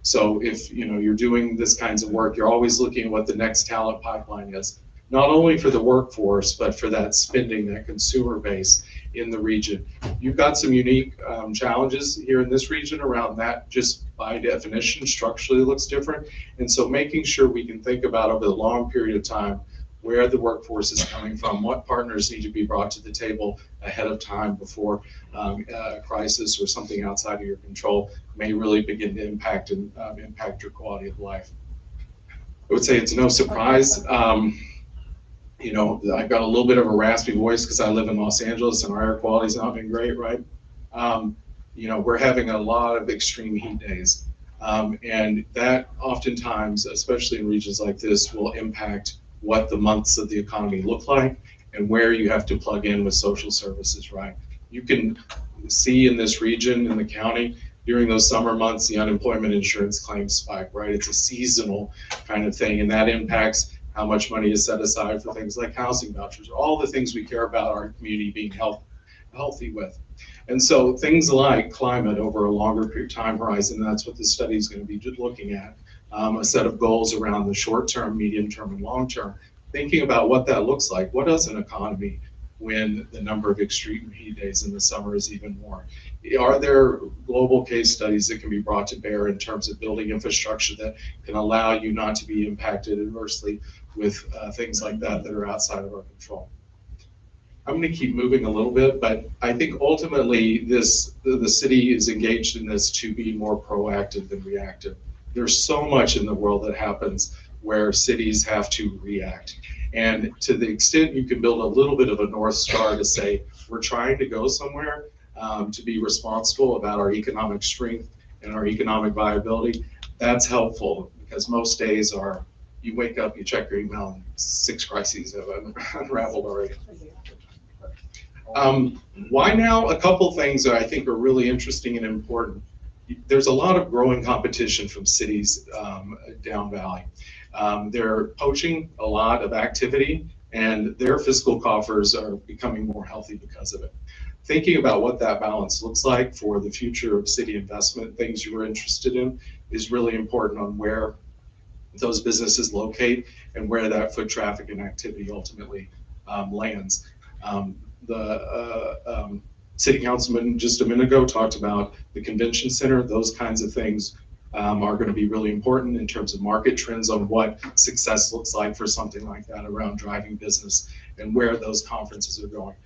So if you're doing this kinds of work, you're always looking at what the next talent pipeline is, not only for the workforce, but for that spending, that consumer base in the region. You've got some unique challenges here in this region around that, just by definition, structurally looks different. And so making sure we can think about over the long period of time where the workforce is coming from, what partners need to be brought to the table ahead of time before a crisis or something outside of your control may really begin to impact your quality of life. I would say it's no surprise. I've got a little bit of a raspy voice because I live in Los Angeles and our air quality's not been great, right? We're having a lot of extreme heat days. And that oftentimes, especially in regions like this, will impact what the months of the economy look like and where you have to plug in with social services, right? You can see in this region, in the county, during those summer months, the unemployment insurance claims spike, right? It's a seasonal kind of thing, and that impacts how much money is set aside for things like housing vouchers, or all the things we care about our community being healthy with. And so things like climate over a longer period of time horizon, that's what the study is going to be looking at. A set of goals around the short term, medium term, and long term, thinking about what that looks like. What does an economy when the number of extreme heat days in the summer is even more? Are there global case studies that can be brought to bear in terms of building infrastructure that can allow you not to be impacted adversely with things like that are outside of our control? I'm going to keep moving a little bit, but I think ultimately the city is engaged in this to be more proactive than reactive. There's so much in the world that happens where cities have to react. And to the extent you can build a little bit of a North Star to say, we're trying to go somewhere to be responsible about our economic strength and our economic viability, that's helpful, because most days are, you wake up, you check your email, and 6 crises have unraveled already. Why now? A couple things that I think are really interesting and important. There's a lot of growing competition from cities down valley. They're poaching a lot of activity, and their fiscal coffers are becoming more healthy because of it. Thinking about what that balance looks like for the future of city investment, things you were interested in, is really important on where those businesses locate and where that foot traffic and activity ultimately lands. the city councilman just a minute ago talked about the convention center. Those kinds of things are going to be really important in terms of market trends on what success looks like for something like that around driving business and where those conferences are going.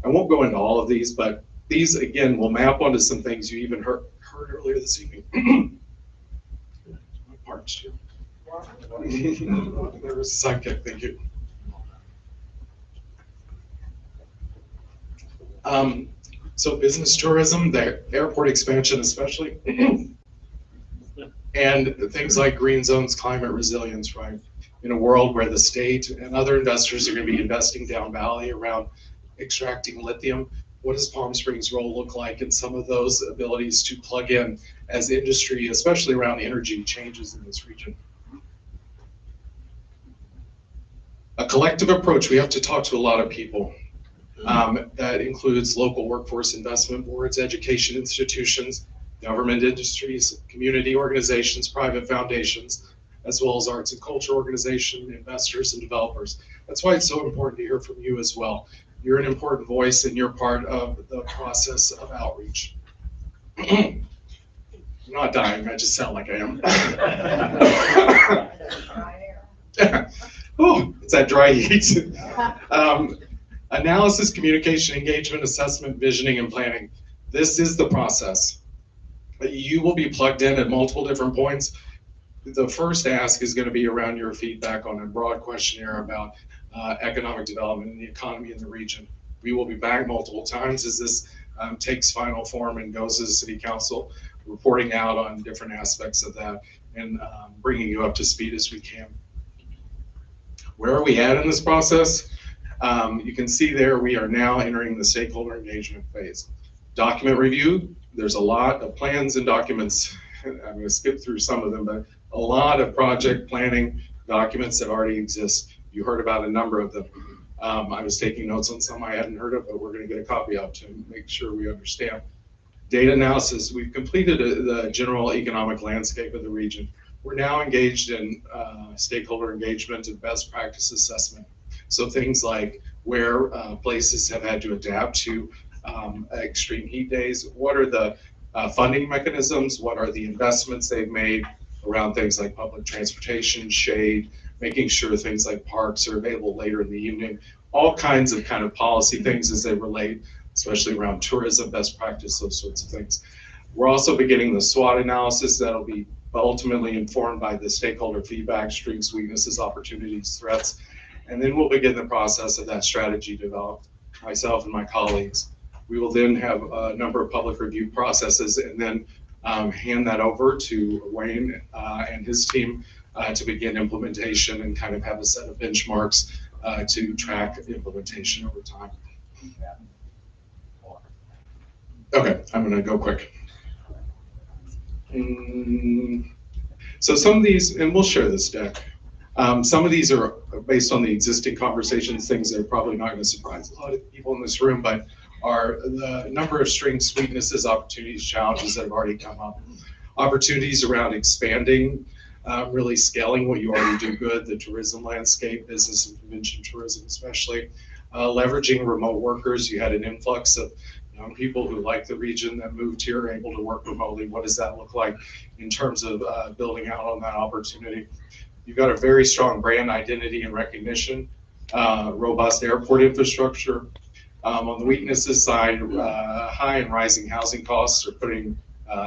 I won't go into all of these, but these again will map onto some things you even heard earlier this evening. My parts too. There was a sidekick, thank you. So business tourism, the airport expansion especially, and things like green zones, climate resilience, right? In a world where the state and other investors are going to be investing down valley around extracting lithium, what does Palm Springs' role look like in some of those abilities to plug in as industry, especially around energy, changes in this region? A collective approach, we have to talk to a lot of people. That includes local workforce investment boards, education institutions, government industries, community organizations, private foundations, as well as arts and culture organizations, investors, and developers. That's why it's so important to hear from you as well. You're an important voice and you're part of the process of outreach. I'm not dying, I just sound like I am. Oh, it's that dry heat. Analysis, communication, engagement, assessment, visioning, and planning. This is the process. You will be plugged in at multiple different points. The first ask is going to be around your feedback on a broad questionnaire about economic development and the economy in the region. We will be back multiple times as this takes final form and goes to the city council, reporting out on different aspects of that and bringing you up to speed as we can. Where are we at in this process? You can see there we are now entering the stakeholder engagement phase. Document review, there's a lot of plans and documents. I'm going to skip through some of them, but a lot of project planning documents that already exist. You heard about a number of them. I was taking notes on some I hadn't heard of, but we're going to get a copy out to make sure we understand. Data analysis, we've completed the general economic landscape of the region. We're now engaged in stakeholder engagement and best practice assessment. So things like where places have had to adapt to extreme heat days, what are the funding mechanisms, what are the investments they've made around things like public transportation, shade, making sure things like parks are available later in the evening, all kinds of kind of policy things as they relate, especially around tourism, best practice, those sorts of things. We're also beginning the SWOT analysis that'll be ultimately informed by the stakeholder feedback, strengths, weaknesses, opportunities, threats. And then we'll begin the process of that strategy developed, myself and my colleagues. We will then have a number of public review processes and then hand that over to Wayne and his team to begin implementation and kind of have a set of benchmarks to track implementation over time. Okay, I'm gonna go quick. So some of these, and we'll share this deck. Some of these are based on the existing conversations, things that are probably not going to surprise a lot of people in this room, but are the number of strengths, weaknesses, opportunities, challenges that have already come up. Opportunities around expanding, really scaling what you already do good, the tourism landscape, business and convention tourism especially. Leveraging remote workers, you had an influx of young people who like the region that moved here, able to work remotely. What does that look like in terms of building out on that opportunity? You've got a very strong brand identity and recognition, robust airport infrastructure. On the weaknesses side, high and rising housing costs are putting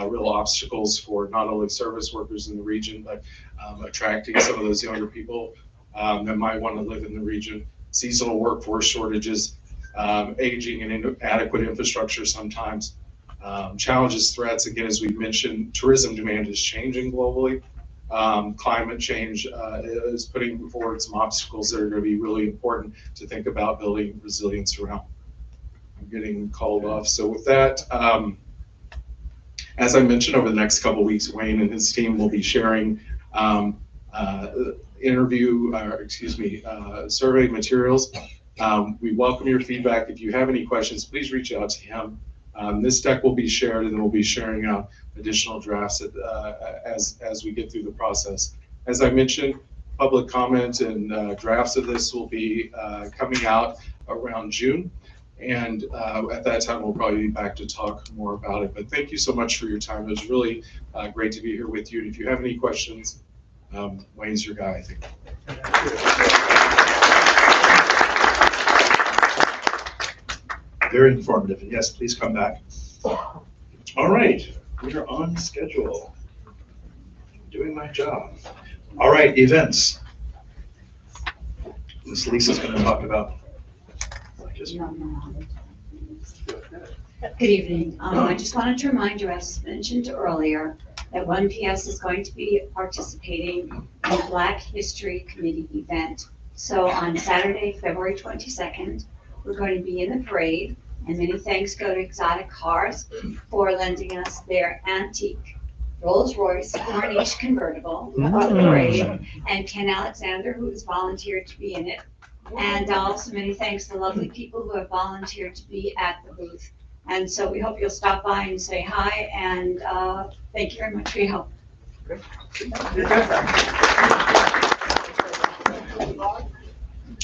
real obstacles for not only service workers in the region, but attracting some of those younger people that might want to live in the region. Seasonal workforce shortages, aging and inadequate infrastructure sometimes. Challenges, threats, again, as we mentioned, tourism demand is changing globally. Climate change is putting forward some obstacles that are going to be really important to think about building resilience around. I'm getting called off. So with that, as I mentioned, over the next couple of weeks, Wayne and his team will be sharing survey materials. We welcome your feedback. If you have any questions, please reach out to him. This deck will be shared, and then we'll be sharing out additional drafts as we get through the process. As I mentioned, public comment and drafts of this will be coming out around June. And at that time, we'll probably be back to talk more about it. But thank you so much for your time. It was really great to be here with you. And if you have any questions, Wayne's your guy, I think. Very informative. And yes, please come back. All right, we are on schedule. Doing my job. All right, events. Miss Lisa's going to talk about. Good evening. I just wanted to remind you, as mentioned earlier, that 1PS is going to be participating in the Black History Committee event. So on Saturday, February 22nd, we're going to be in the parade, and many thanks go to Exotic Cars for lending us their antique Rolls-Royce Corniche convertible of the parade, and Ken Alexander, who has volunteered to be in it. And also many thanks to lovely people who have volunteered to be at the booth. And so we hope you'll stop by and say hi, and thank you very much for your help.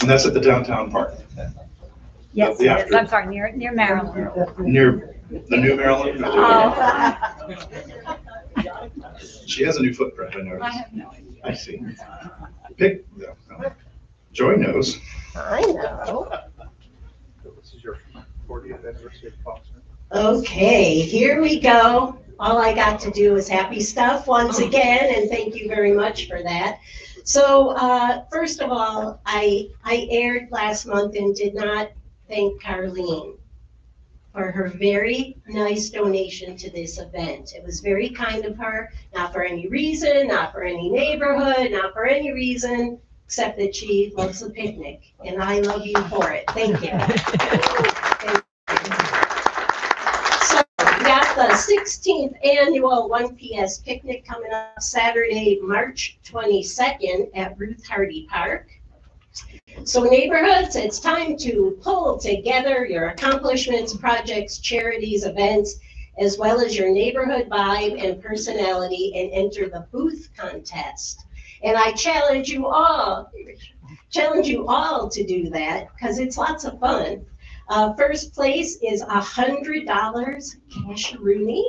And that's at the downtown park. Yes, The it is. after- I'm sorry, near Maryland. Near the new Maryland? Oh. She has a new footprint, I noticed. I have no idea. I see. Pick, no. Joy knows. I know. This is your 40th anniversary of Palm Springs. Okay, here we go. All I got to do is happy stuff once again, and thank you very much for that. So, first of all, I aired last month and did not thank Carlene for her very nice donation to this event. It was very kind of her, not for any reason, not for any neighborhood, not for any reason, except that she loves the picnic, and I love you for it. Thank you. So we got the 16th annual 1PS picnic coming up Saturday, March 22nd at Ruth Hardy Park. So neighborhoods, it's time to pull together your accomplishments, projects, charities, events, as well as your neighborhood vibe and personality, and enter the booth contest. And I challenge you all to do that, because it's lots of fun. First place is $100 cash rooney.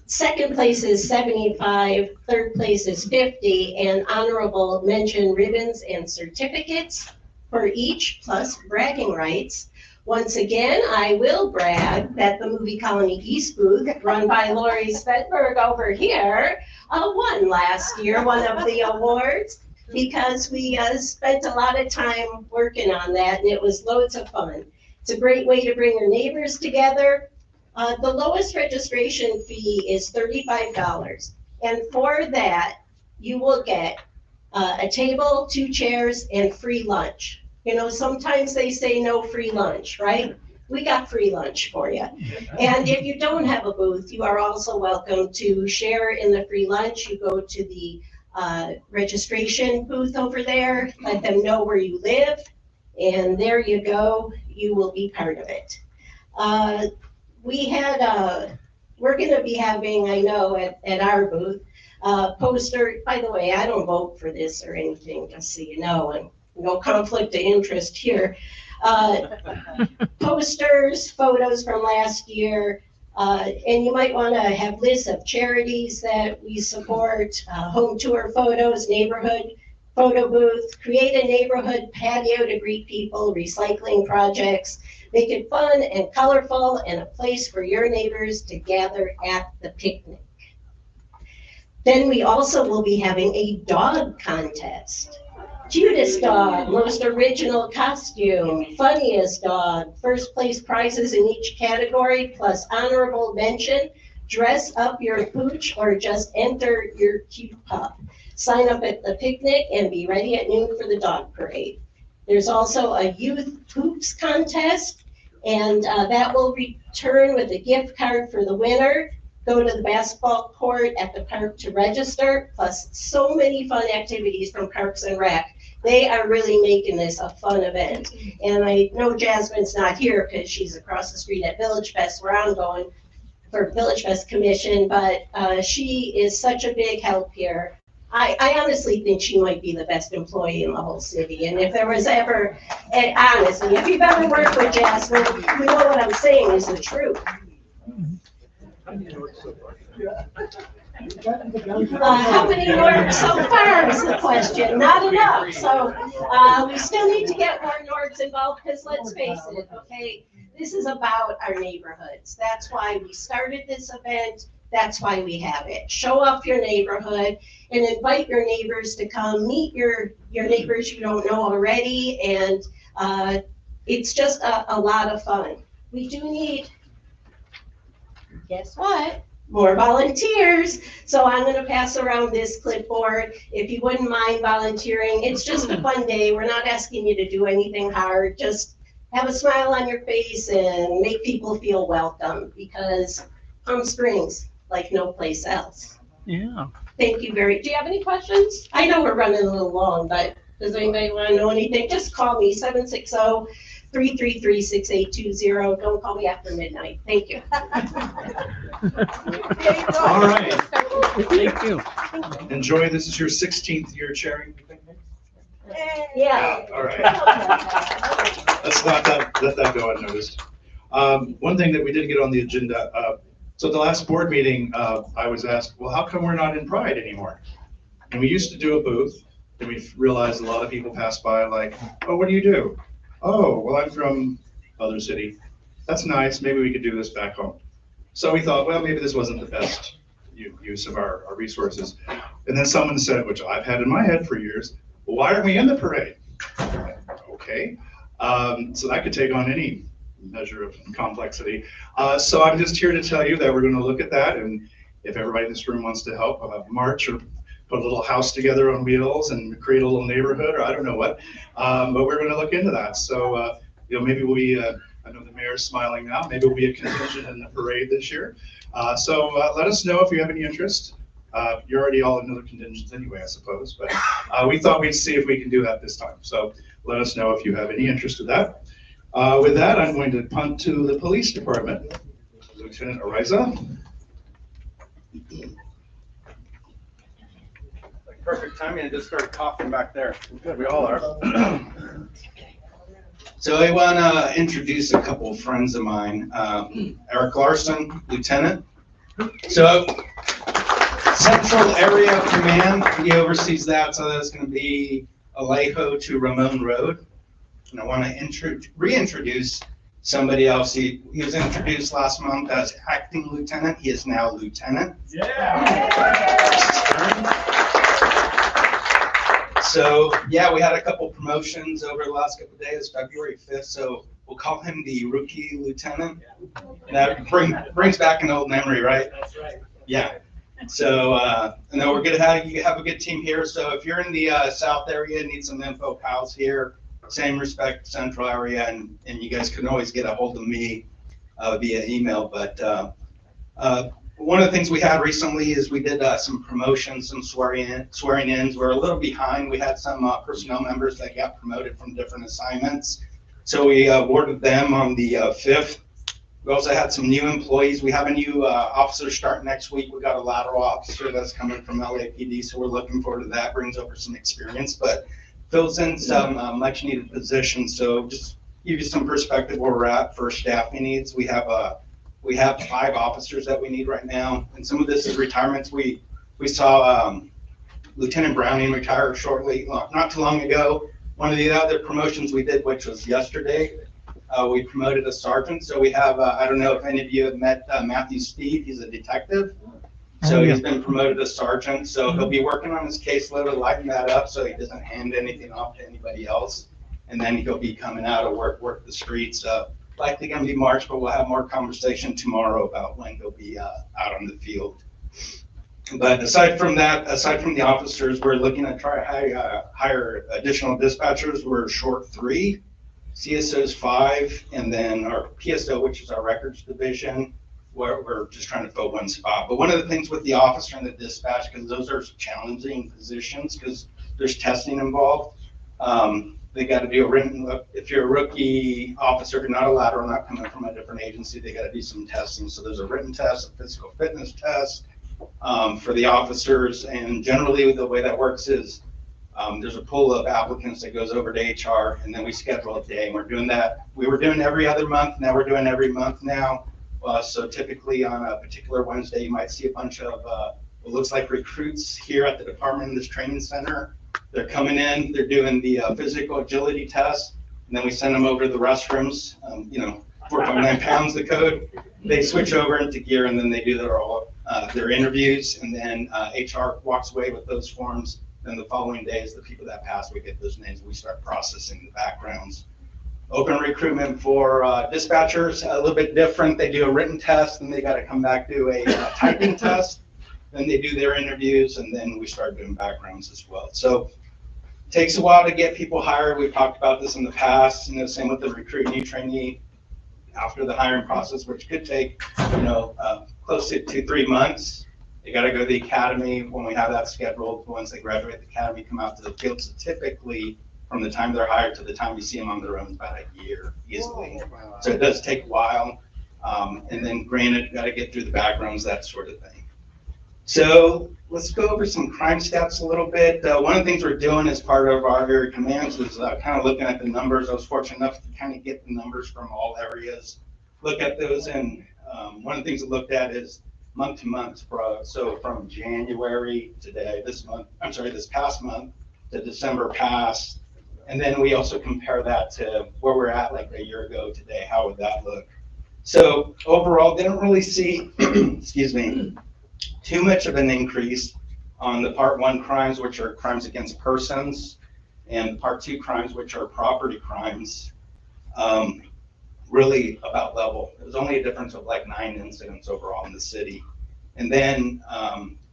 Second place is $75, third place is $50, and honorable mention ribbons and certificates for each, plus bragging rights. Once again, I will brag that the Movie Colony East booth, run by Lori Svedberg over here, won last year one of the awards, because we spent a lot of time working on that, and it was loads of fun. It's a great way to bring your neighbors together. The lowest registration fee is $35, and for that, you will get a table, 2 chairs, and free lunch. You know, sometimes they say no free lunch, right? We got free lunch for you. And if you don't have a booth, you are also welcome to share in the free lunch. You go to the registration booth over there, let them know where you live, and there you go, you will be part of it. We're gonna be having, I know, at our booth, poster. By the way, I don't vote for this or anything, just so you know, and no conflict of interest here. Posters, photos from last year, and you might want to have lists of charities that we support, home tour photos, neighborhood photo booth, create a neighborhood patio to greet people, recycling projects, make it fun and colorful, and a place for your neighbors to gather at the picnic. Then we also will be having a dog contest. Cutest dog, most original costume, funniest dog, first place prizes in each category, plus honorable mention, dress up your pooch or just enter your cute pup. Sign up at the picnic and be ready at noon for the dog parade. There's also a youth hoops contest, and that will return with a gift card for the winner. Go to the basketball court at the park to register, plus so many fun activities from Parks and Rec. They are really making this a fun event. And I know Jasmine's not here because she's across the street at Village Fest, where I'm going for Village Fest Commission, but she is such a big help here. I honestly think she might be the best employee in the whole city. And if there was ever, and honestly, if you've ever worked with Jasmine, you know what I'm saying is the truth. How many Nords so far is the question? Not enough. So we still need to get more Nords involved because let's face it, okay? This is about our neighborhoods. That's why we started this event. That's why we have it. Show off your neighborhood and invite your neighbors to come meet your neighbors you don't know already. And it's just a lot of fun. We do need, guess what? More volunteers. So I'm going to pass around this clipboard. If you wouldn't mind volunteering, it's just a fun day. We're not asking you to do anything hard. Just have a smile on your face and make people feel welcome because Palm Springs, like no place else. Yeah. Thank you do you have any questions? I know we're running a little long, but does anybody want to know anything? Just call me, 760-333-6820. Don't call me after midnight. Thank you. All right. Thank you. Enjoy. This is your 16th year chairing the picnic? Yeah. All right. Let's not let that go unnoticed. One thing that we didn't get on the agenda, so at the last board meeting, I was asked, well, how come we're not in Pride anymore? And we used to do a booth, and we realized a lot of people pass by like, oh, what do you do? Oh, well, I'm from other city. That's nice. Maybe we could do this back home. So we thought, well, maybe this wasn't the best use of our resources. And then someone said, which I've had in my head for years, well, why aren't we in the parade? Okay. So that could take on any measure of complexity. So I'm just here to tell you that we're going to look at that. And if everybody in this room wants to help march or put a little house together on wheels and create a little neighborhood, or I don't know what, but we're going to look into that. So, maybe I know the mayor's smiling now, maybe we'll be a contingent in the parade this year. So let us know if you have any interest. You're already all in other contingents anyway, I suppose, but we thought we'd see if we can do that this time. So let us know if you have any interest in that. With that, I'm going to punt to the police department. Lieutenant Ariza. Perfect timing, I just started coughing back there. We all are. So I want to introduce a couple of friends of mine. Eric Larson, Lieutenant. So Central Area Command, he oversees that, so that's going to be Alejo to Ramon Road. And I want to reintroduce somebody else. He was introduced last month as acting lieutenant. He is now lieutenant. Yeah. So yeah, we had a couple promotions over the last couple of days, February 5th. So we'll call him the rookie lieutenant. And that brings back an old memory, right? That's right. Yeah. So and then we're gonna have a good team here. So if you're in the South area, need some info, pals here. Same respect, Central area, and you guys can always get a hold of me via email. But one of the things we had recently is we did some promotions, some swearing-ins. We're a little behind. We had some personnel members that got promoted from different assignments. So we awarded them on the 5th. We also had some new employees. We have a new officer start next week. We got a lateral officer that's coming from LAPD, so we're looking forward to that. Brings over some experience, but fills in some much needed positions. So just give you some perspective where we're at for staffing needs. We have 5 officers that we need right now, and some of this is retirements. We saw Lieutenant Browning retire shortly, not too long ago. One of the other promotions we did, which was yesterday, we promoted a sergeant. So we have, I don't know if any of you have met Matthew Speed. He's a detective. So he's been promoted to sergeant. So he'll be working on his caseload to lighten that up so he doesn't hand anything off to anybody else. And then he'll be coming out of work the streets. Likely going to be March, but we'll have more conversation tomorrow about when he'll be out on the field. But aside from that, aside from the officers, we're looking to try to hire additional dispatchers. We're short 3, CSOs 5, and then our PSO, which is our records division, where we're just trying to fill 1 spot. But one of the things with the officer and the dispatch, because those are challenging positions, because there's testing involved. They got to do a written, if you're a rookie officer, not a lateral, not coming from a different agency, they got to do some testing. So there's a written test, a physical fitness test, for the officers. And generally, the way that works is there's a pool of applicants that goes over to HR, and then we schedule a day. And we're doing that. We were doing every other month. Now we're doing every month now. So typically on a particular Wednesday, you might see a bunch of what looks like recruits here at the department in this training center. They're coming in, they're doing the physical agility test, and then we send them over to the restrooms, 4.9 pounds the code. They switch over into gear, and then they do their interviews, and then HR walks away with those forms. Then the following days, the people that pass, we get those names, we start processing the backgrounds. Open recruitment for dispatchers, a little bit different. They do a written test, and they got to come back do a typing test. Then they do their interviews, and then we start doing backgrounds as well. So it takes a while to get people hired. We've talked about this in the past. Same with the recruit new trainee after the hiring process, which could take close to 2-3 months. They got to go to the academy when we have that scheduled. Once they graduate the academy, come out to the field. So typically, from the time they're hired to the time we see them on their own, about a year easily. So it does take a while. And then granted, got to get through the backgrounds, that sort of thing. So let's go over some crime stats a little bit. One of the things we're doing as part of our area commands is kind of looking at the numbers. I was fortunate enough to kind of get the numbers from all areas, look at those. And one of the things we looked at is month to month. So from January today, this past month to December past. And then we also compare that to where we're at like a year ago today. How would that look? So overall, didn't really see, excuse me, too much of an increase on the Part 1 crimes, which are crimes against persons, and Part 2 crimes, which are property crimes, really about level. There's only a difference of like 9 incidents overall in the city. And then,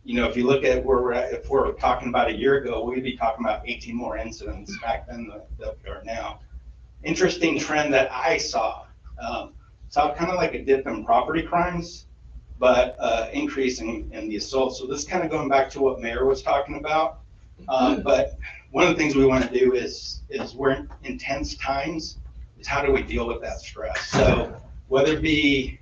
if you look at where we're at, if we're talking about a year ago, we'd be talking about 18 more incidents back then than we are now. Interesting trend that I saw kind of like a dip in property crimes, but increase in the assault. So this is kind of going back to what Mayor was talking about. But one of the things we want to do is we're in intense times, is how do we deal with that stress? So whether it be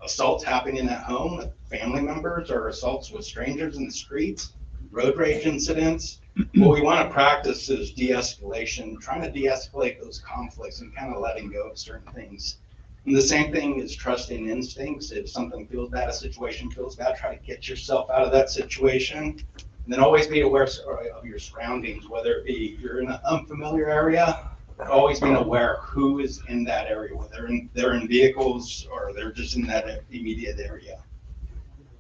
assaults happening at home with family members or assaults with strangers in the streets, road rage incidents, what we want to practice is de-escalation, trying to de-escalate those conflicts and kind of letting go of certain things. And the same thing is trusting instincts. If something feels bad, a situation feels bad, try to get yourself out of that situation. And then always be aware of your surroundings, whether it be you're in an unfamiliar area, always being aware who is in that area, whether they're in vehicles or they're just in that immediate area.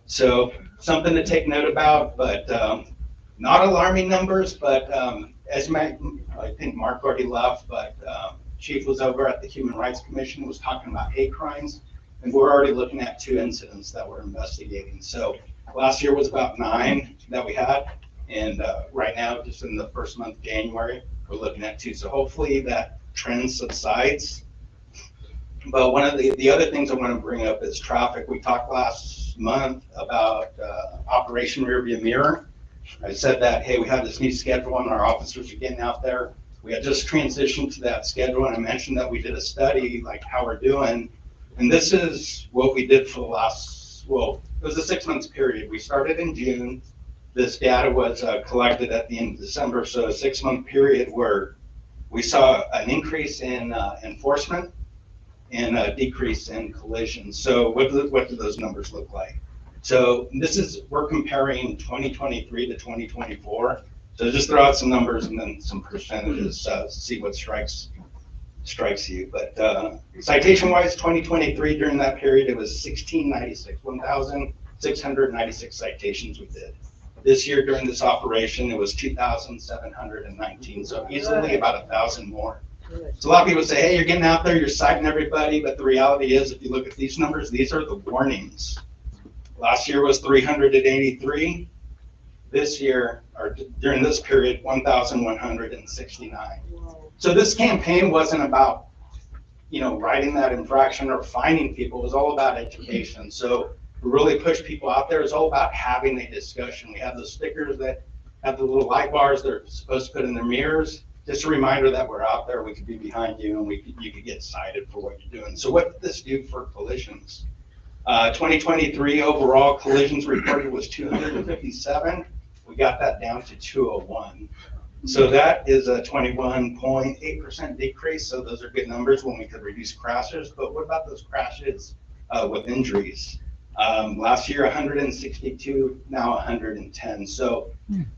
So something to take note about, but not alarming numbers, but as you might, I think Mark already left, but Chief was over at the Human Rights Commission, was talking about hate crimes, and we're already looking at 2 incidents that we're investigating. So last year was about 9 that we had, and right now, just in the first month, January, we're looking at 2. So hopefully that trend subsides. But one of the other things I want to bring up is traffic. We talked last month about Operation Rearview Mirror. I said that, hey, we have this new schedule and our officers are getting out there. We had just transitioned to that schedule, and I mentioned that we did a study, like how we're doing. And this is what we did for the last, it was a 6 months period. We started in June. This data was collected at the end of December. So a 6 month period where we saw an increase in enforcement and a decrease in collisions. So what do those numbers look like? So we're comparing 2023 to 2024. So just throw out some numbers and then some percentages, see what strikes you. But citation-wise, 2023, during that period, it was 1,696 citations we did. This year, during this operation, it was 2,719, so easily about 1,000 more. So a lot of people say, hey, you're getting out there, you're citing everybody, but the reality is, if you look at these numbers, these are the warnings. Last year was 383. This year, or during this period, 1,169. So this campaign wasn't about, writing that infraction or finding people. It was all about education. So we really push people out there. It's all about having a discussion. We have those stickers that have the little light bars they're supposed to put in their mirrors. Just a reminder that we're out there. We could be behind you, and you could get cited for what you're doing. So what did this do for collisions? 2023 overall collisions reported was 257. We got that down to 201. So that is a 21.8% decrease. So those are good numbers when we could reduce crashes. But what about those crashes with injuries? Last year, 162, now 110. So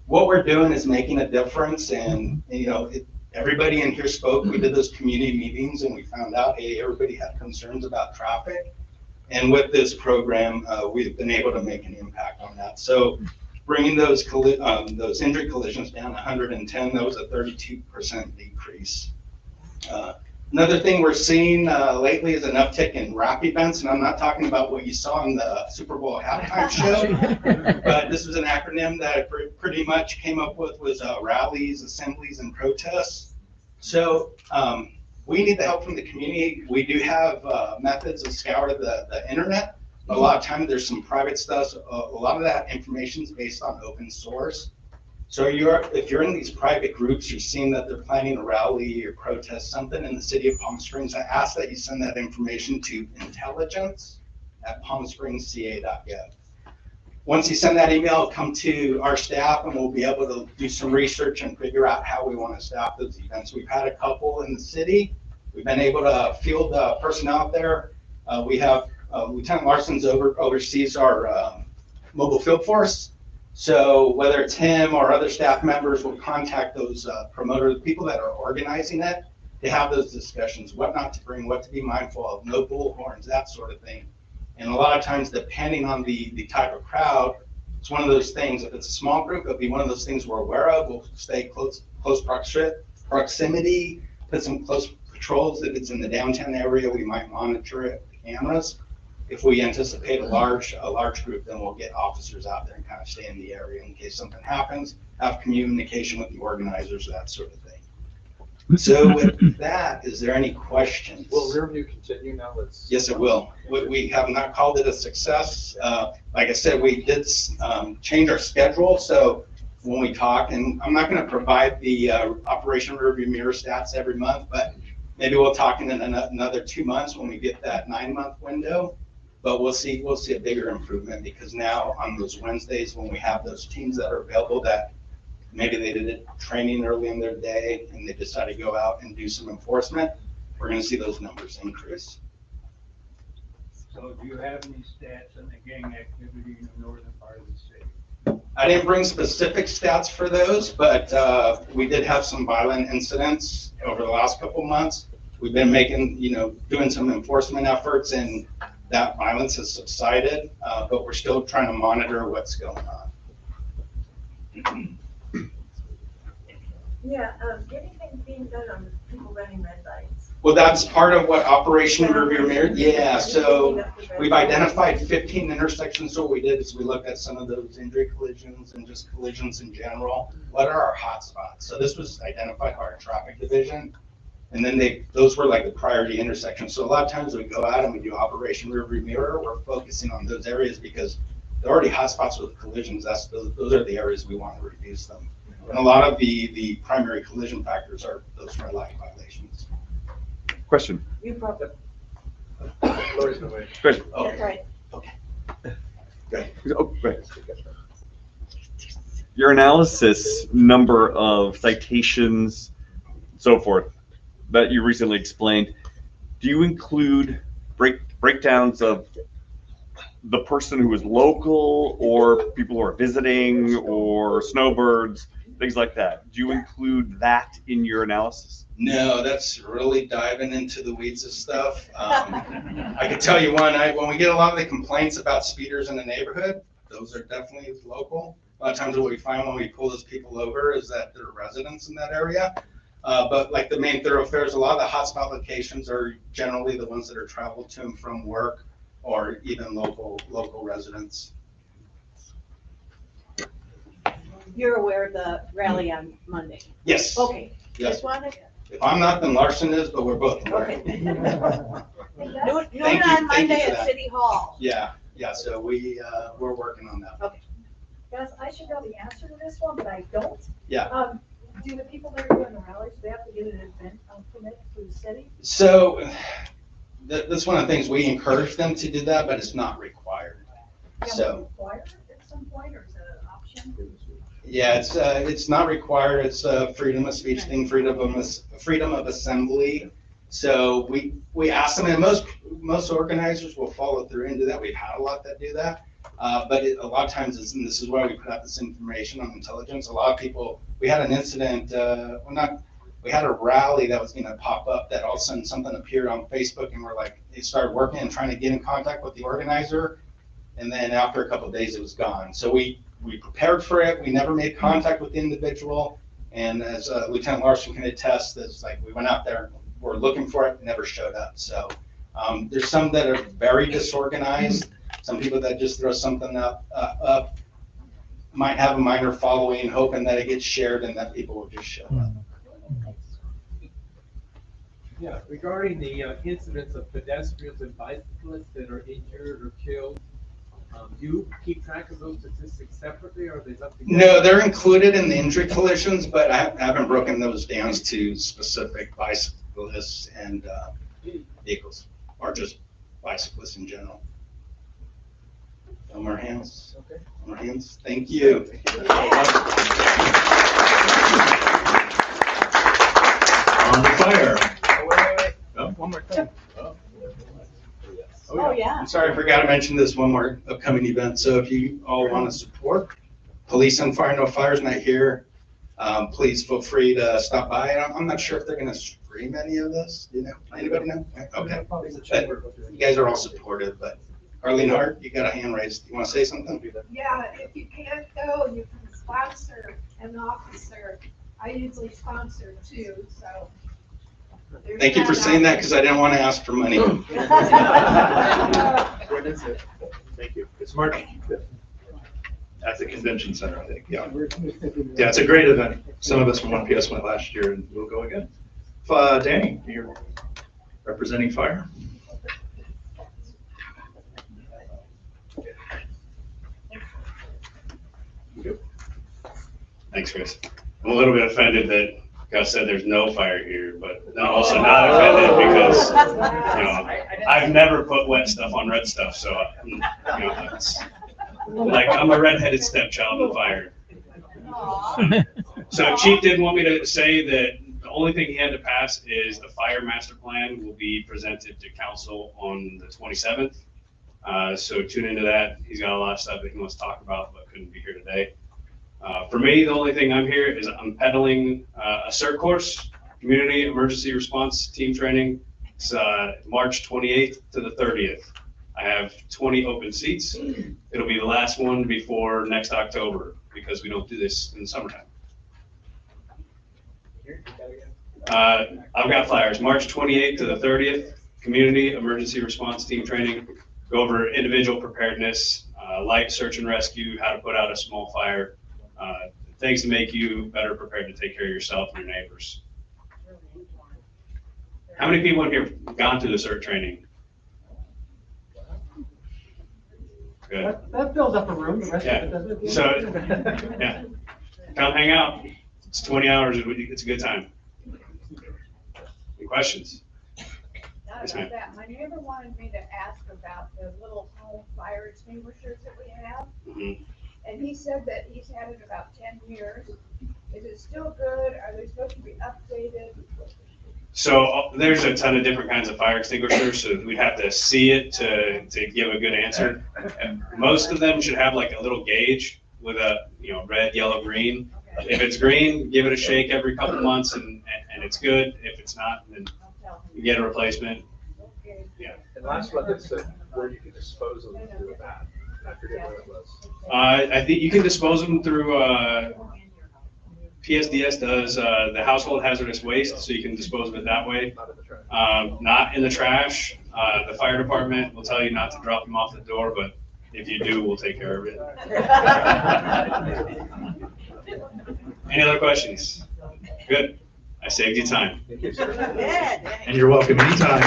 what we're doing is making a difference. And, you know, everybody in here spoke. We did those community meetings and we found out, hey, everybody had concerns about traffic. And with this program, we've been able to make an impact on that. So bringing those injury collisions down 110, that was a 32% decrease. Another thing we're seeing lately is an uptick in rap events, and I'm not talking about what you saw in the Super Bowl halftime show, but this is an acronym that I pretty much came up with, was rallies, assemblies, and protests. So we need the help from the community. We do have methods to scour the internet. A lot of times there's some private stuff. A lot of that information is based on open source. So if you're in these private groups, you're seeing that they're planning a rally or protest something in the city of Palm Springs, I ask that you send that information to intelligence@palmspringsca.gov. Once you send that email, it'll come to our staff and we'll be able to do some research and figure out how we want to staff those events. We've had a couple in the city. We've been able to field personnel out there. We have Lieutenant Larson's oversees our mobile field force. So whether it's him or other staff members will contact those promoters, the people that are organizing it, to have those discussions, what not to bring, what to be mindful of, no bullhorns, that sort of thing. And a lot of times, depending on the type of crowd, it's one of those things. If it's a small group, it'll be one of those things we're aware of. We'll stay close proximity, put some close patrols. If it's in the downtown area, we might monitor it with cameras. If we anticipate a large group, then we'll get officers out there and kind of stay in the area in case something happens, have communication with the organizers, that sort of thing. So with that, is there any questions? Will Rearview continue now? Yes, it will. We have not called it a success. Like I said, we did change our schedule. So when we talk, and I'm not going to provide the Operation Rearview Mirror stats every month, but maybe we'll talk in another 2 months when we get that 9-month window. But we'll see a bigger improvement because now on those Wednesdays when we have those teams that are available that maybe they did training early in their day and they decided to go out and do some enforcement, we're going to see those numbers increase. So do you have any stats on the gang activity in the northern part of the state? I didn't bring specific stats for those, but we did have some violent incidents over the last couple months. We've been doing some enforcement efforts and that violence has subsided, but we're still trying to monitor what's going on. Yeah, anything being done on people running red lights? Well, that's part of what Operation Rearview Mirror. Yeah, so we've identified 15 intersections. So what we did is we looked at some of those injury collisions and just collisions in general. What are our hot spots? So this was identified by our traffic division. And then those were like the priority intersections. So a lot of times we go out and we do Operation Rearview Mirror. We're focusing on those areas because they're already hotspots with collisions. Those are the areas we want to reduce them. And a lot of the primary collision factors are those red light violations. Question. You brought the. Lori's been waiting. Question. Okay. Oh, right. Your analysis, number of citations, so forth, that you recently explained, do you include breakdowns of the person who is local or people who are visiting or snowbirds, things like that? Do you include that in your analysis? No, that's really diving into the weeds of stuff. I can tell you when we get a lot of the complaints about speeders in the neighborhood, those are definitely local. A lot of times what we find when we pull those people over is that they're residents in that area. But like the main thoroughfares, a lot of the hotspot locations are generally the ones that are traveled to and from work or even local residents. You're aware of the rally on Monday? Yes. Okay. Yes. Just wanted. If I'm not, then Larson is, but we're both aware. Okay. Noon Thank you on Monday for at that. City Hall. Yeah, so we're working on that. Okay. Guys, I should know the answer to this one, but I don't. Yeah. Do the people that are doing the rallies, they have to get an event permit through the city? So that's one of the things, we encourage them to do that, but it's not required. So, Required at some point, or is it an option? yeah, it's not required. It's a freedom of speech thing, freedom of assembly. So we ask them, and most organizers will follow through and do that. We've had a lot that do that. But a lot of times, and this is why we put out this information on intelligence. A lot of people, we had an incident, we had a rally that was going to pop up that all of a sudden something appeared on Facebook, and we're like, they started working and trying to get in contact with the organizer. And then after a couple of days, it was gone. So we prepared for it. We never made contact with the individual. And as Lieutenant Larson can attest, it's like we went out there, we're looking for it, never showed up. So there's some that are very disorganized. Some people that just throw something up might have a minor following, hoping that it gets shared and that people will just show up. Yeah, regarding the incidents of pedestrians and bicyclists that are injured or killed, do you keep track of those statistics separately, or are they lumped together? No, they're included in the injury collisions, but I haven't broken those down to specific bicyclists and vehicles, or just bicyclists in general. No more hands. Okay. No more hands. Thank you. On the fire. Oh, one more thing. Oh, yeah. I'm sorry, I forgot to mention this one more upcoming event. So if you all want to support Police on Fire, No Fires Night here, please feel free to stop by. I'm not sure if they're going to stream any of this. Do you know? Anybody know? Okay. But you guys are all supportive, but Arlene Hart, you got a hand raised. You want to say something? Yeah, if you can't go, you can sponsor an officer. I usually sponsor too, so. Thank you for saying that, because I didn't want to ask for money. When is it? Thank you. It's March 5th. At the convention center, I think, yeah. Yeah, it's a great event. Some of us from 1PS went last year, and we'll go again. Danny, you're representing fire. Thanks, Chris. I'm a little bit offended that Gus said there's no fire here, but I'm also not offended because, I've never put wet stuff on red stuff, so, it's like I'm a redheaded stepchild of fire. So Chief did want me to say that the only thing he had to pass is the fire master plan will be presented to council on the 27th. So tune into that. He's got a lot of stuff that he wants to talk about, but couldn't be here today. For me, the only thing I'm here is I'm peddling a CERT course, Community Emergency Response Team Training. It's March 28th to the 30th. I have 20 open seats. It'll be the last one before next October because we don't do this in the summertime. I've got flyers, March 28th to the 30th, Community Emergency Response Team Training. Go over individual preparedness, light search and rescue, how to put out a small fire. Things to make you better prepared to take care of yourself and your neighbors. How many people in here have gone through the CERT training? Good. That fills up a room, the rest of it doesn't. So, yeah, come hang out. It's 20 hours. It's a good time. Any questions? Not Yes, about ma'am. that. My neighbor wanted me to ask about the little home fire extinguishers that we have. Mhm. And he said that he's had it about 10 years. Is it still good? Are they supposed to be updated? So there's a ton of different kinds of fire extinguishers, so we'd have to see it to give a good answer. And most of them should have like a little gauge with a red, yellow, green. If it's green, give it a shake every couple months and it's good. If it's not, then you get a replacement. Yeah. And last one, it said where you can dispose of them through a bat. I forget what it was. I think you can dispose them through, PSDS does the household hazardous waste, so you can dispose of it that way. Not in the trash. The fire department will tell you not to drop them off the door, but if you do, we'll take care of it. Any other questions? Good. I saved you time. And you're welcome anytime.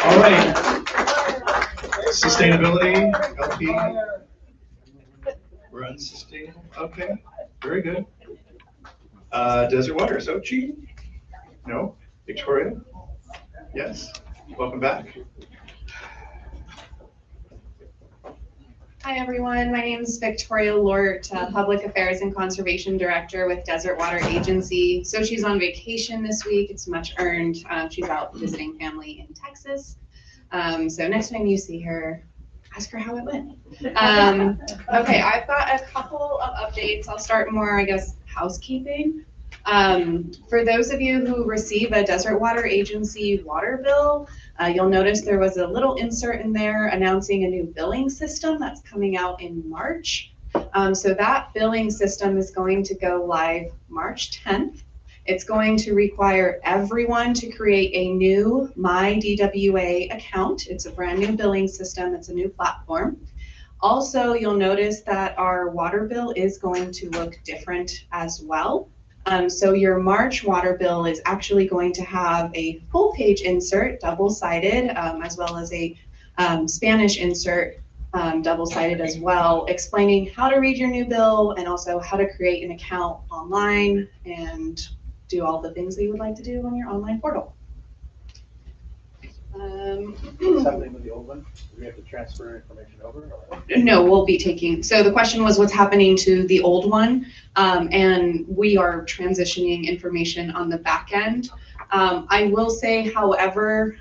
All right. Sustainability, LP. We're unsustainable. Okay, very good. Desert Water, Sochi? No? Victoria? Yes, welcome back. Hi, everyone. My name is Victoria Lort, Public Affairs and Conservation Director with Desert Water Agency. So she's on vacation this week. It's much earned. She's out visiting family in Texas. So next time you see her, ask her how it went. Okay, I've got a couple of updates. I'll start more, I guess, housekeeping. For those of you who receive a Desert Water Agency water bill, you'll notice there was a little insert in there announcing a new billing system that's coming out in March. So that billing system is going to go live March 10th. It's going to require everyone to create a new MyDWA account. It's a brand new billing system. It's a new platform. Also, you'll notice that our water bill is going to look different as well. So your March water bill is actually going to have a full page insert, double-sided, as well as a Spanish insert, double-sided as well, explaining how to read your new bill and also how to create an account online and do all the things that you would like to do on your online portal. What's happening with the old one? Do we have to transfer information over? Or? No, we'll be taking, so the question was what's happening to the old one, and we are transitioning information on the back end. I will say, however,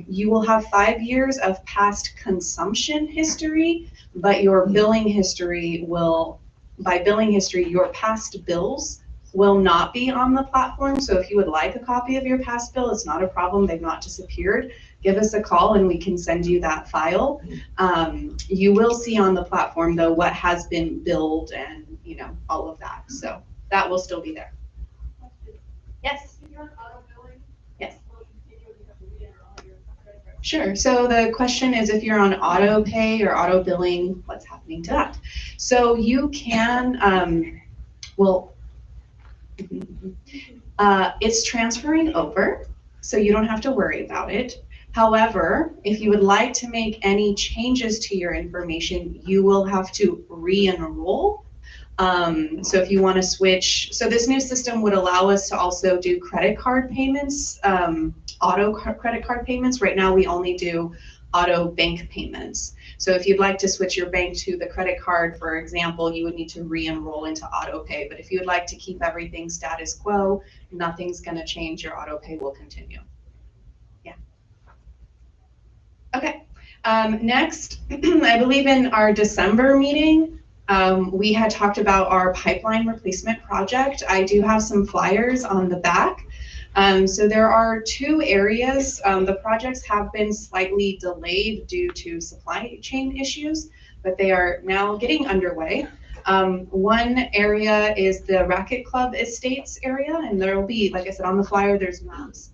you will have 5 years of past consumption history, but your billing history will, by billing history, your past bills will not be on the platform. So if you would like a copy of your past bill, it's not a problem. They've not disappeared. Give us a call and we can send you that file. You will see on the platform though what has been billed and all of that. So that will still be there. Yes. Yes. Sure. So the question is if you're on auto pay or auto billing, what's happening to that? So you can, it's transferring over, so you don't have to worry about it. However, if you would like to make any changes to your information, you will have to re-enroll. So if you want to switch, so this new system would allow us to also do credit card payments, auto credit card payments. Right now, we only do auto bank payments. So if you'd like to switch your bank to the credit card, for example, you would need to re-enroll into auto pay. But if you'd like to keep everything status quo, nothing's going to change. Your auto pay will continue. Yeah. Okay. Next, I believe in our December meeting, we had talked about our pipeline replacement project. I do have some flyers on the back. So there are 2 areas. The projects have been slightly delayed due to supply chain issues, but they are now getting underway. One area is the Racquet Club Estates area, and there will be, like I said, on the flyer, there's maps.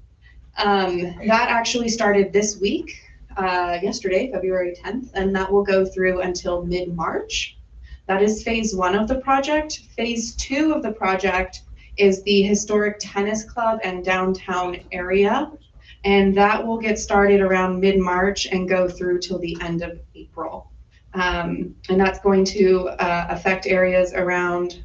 That actually started this week, yesterday, February 10th, and that will go through until mid-March. That is phase 1 of the project. Phase 2 of the project is the historic tennis club and downtown area. And that will get started around mid-March and go through till the end of April. And that's going to affect areas around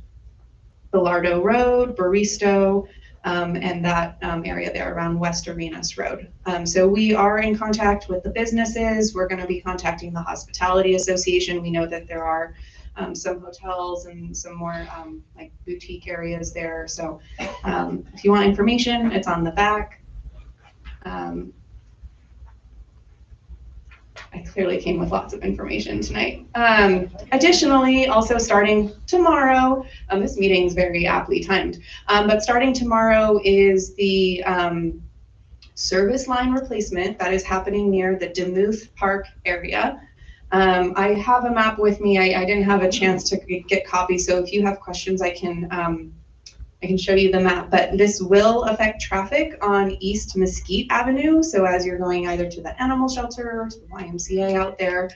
Bilardo Road, Baristo, and that area there around West Arenas Road. So we are in contact with the businesses. We're going to be contacting the Hospitality Association. We know that there are some hotels and some more like boutique areas there. So if you want information, it's on the back. I clearly came with lots of information tonight. Additionally, also starting tomorrow, this meeting is very aptly timed, but starting tomorrow is the service line replacement that is happening near the Demuth Park area. I have a map with me. I didn't have a chance to get copies, so if you have questions, I can show you the map. But this will affect traffic on East Mesquite Avenue. So as you're going either to the animal shelter or to the YMCA out there.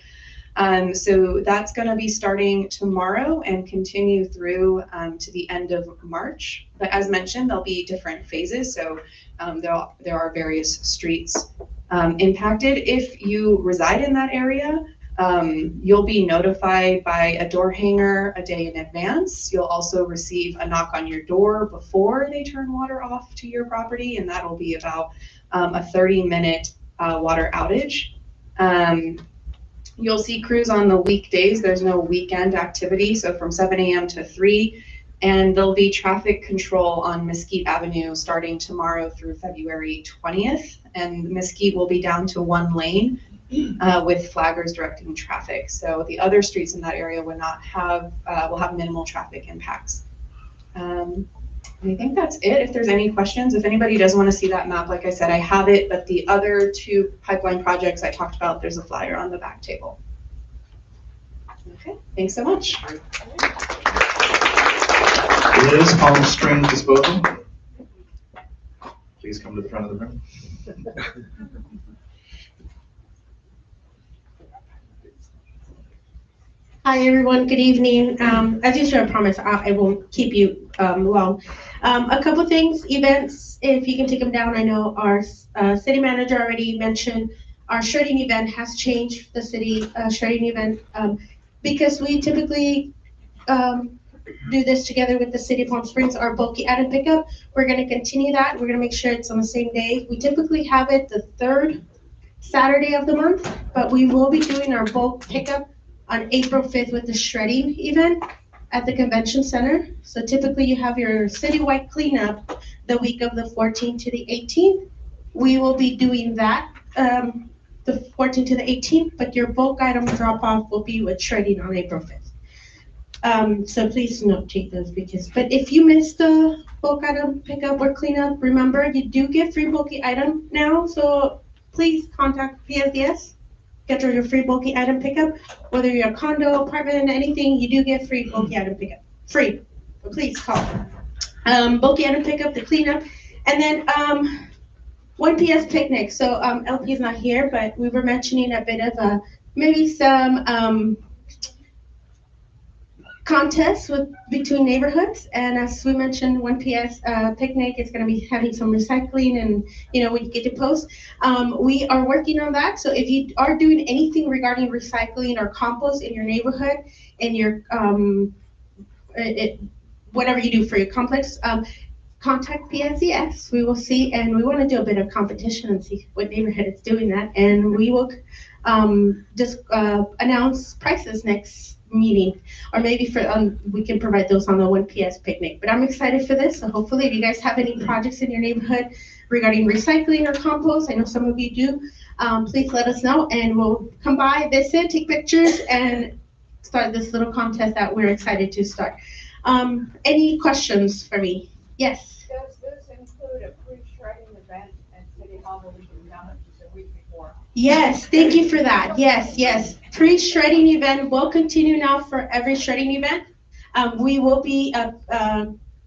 So that's going to be starting tomorrow and continue through to the end of March. But as mentioned, there'll be different phases. So there are various streets impacted. If you reside in that area, You'll be notified by a door hanger a day in advance. You'll also receive a knock on your door before they turn water off to your property, and that'll be about a 30-minute water outage. You'll see crews on the weekdays. There's no weekend activity, so from 7 a.m. to 3. And there'll be traffic control on Mesquite Avenue starting tomorrow through February 20th. And Mesquite will be down to 1 lane with flaggers directing traffic. So the other streets in that area will have minimal traffic impacts. I think that's it. If there's any questions, if anybody does want to see that map, like I said, I have it, but the other 2 pipeline projects I talked about, there's a flyer on the back table. Okay, thanks so much. Is Palm Springs Disposal? Please come to the front of the room. Hi, everyone. Good evening. As usual, I promise I won't keep you long. A couple things, events, if you can take them down. I know our city manager already mentioned our shredding event has changed, the city shredding event, because we typically do this together with the city of Palm Springs, our bulky item pickup. We're going to continue that. We're going to make sure it's on the same day. We typically have it the 3rd Saturday of the month, but we will be doing our bulk pickup on April 5th with the shredding event at the convention center. So typically you have your citywide cleanup the week of the 14th to the 18th. We will be doing that the 14th to the 18th, but your bulk item drop off will be with shredding on April 5th. So please notate those but if you missed the bulk item pickup or cleanup, remember you do get free bulky item now. So please contact PSDS. Schedule your free bulky item pickup, whether you're a condo, apartment, anything, you do get free bulky item pickup. Free, but please call. Bulky item pickup, the cleanup, and then 1 PS picnic. So LP is not here, but we were mentioning a bit of maybe some contests between neighborhoods, and as we mentioned, 1 PS picnic is going to be having some recycling, and we get to post. We are working on that, so if you are doing anything regarding recycling or compost in your neighborhood, in your whatever you do for your complex, contact PSCS. We will see, and we want to do a bit of competition and see what neighborhood is doing that, and we will just announce prices next meeting, or maybe for we can provide those on the 1 PS picnic. But I'm excited for this, so hopefully if you guys have any projects in your neighborhood regarding recycling or compost, I know some of you do, please let us know and we'll come by, visit, take pictures, and start this little contest that we're excited to start. Any questions for me? Yes. Does this include a pre-shredding event at City Hall where we can come just a week before? Yes, thank you for that. Yes. Pre-shredding event will continue now for every shredding event. We will be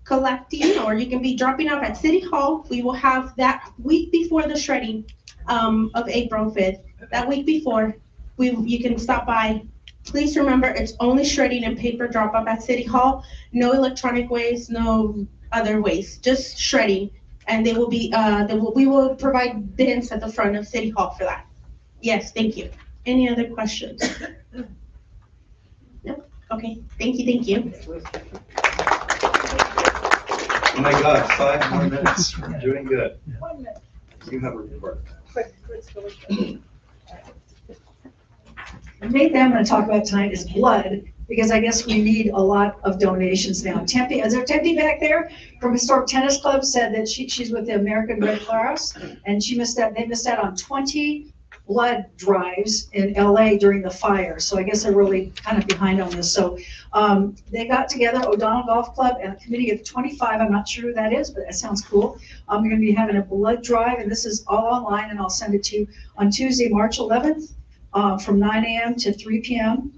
collecting, or you can be dropping off at City Hall. We will have that week before the shredding of April 5th. That week before, you can stop by. Please remember, it's only shredding and paper drop off at City Hall. No electronic waste, no other waste, just shredding. And they will be, we will provide bins at the front of City Hall for that. Yes, thank you. Any other questions? No? Okay, thank you. Oh my God, 5 more minutes. We're doing good. 1 minute. You have a report. Quick. The main thing I'm going to talk about tonight is blood, because I guess we need a lot of donations now. Tempe, is there Tempe back there from Historic Tennis Club said that she's with the American Red Cross, and they missed out on 20 blood drives in LA during the fire. So I guess they're really kind of behind on this. So they got together, O'Donnell Golf Club and a committee of 25. I'm not sure who that is, but that sounds cool. We're going to be having a blood drive, and this is all online, and I'll send it to you on Tuesday, March 11th from 9 a.m. to 3 p.m.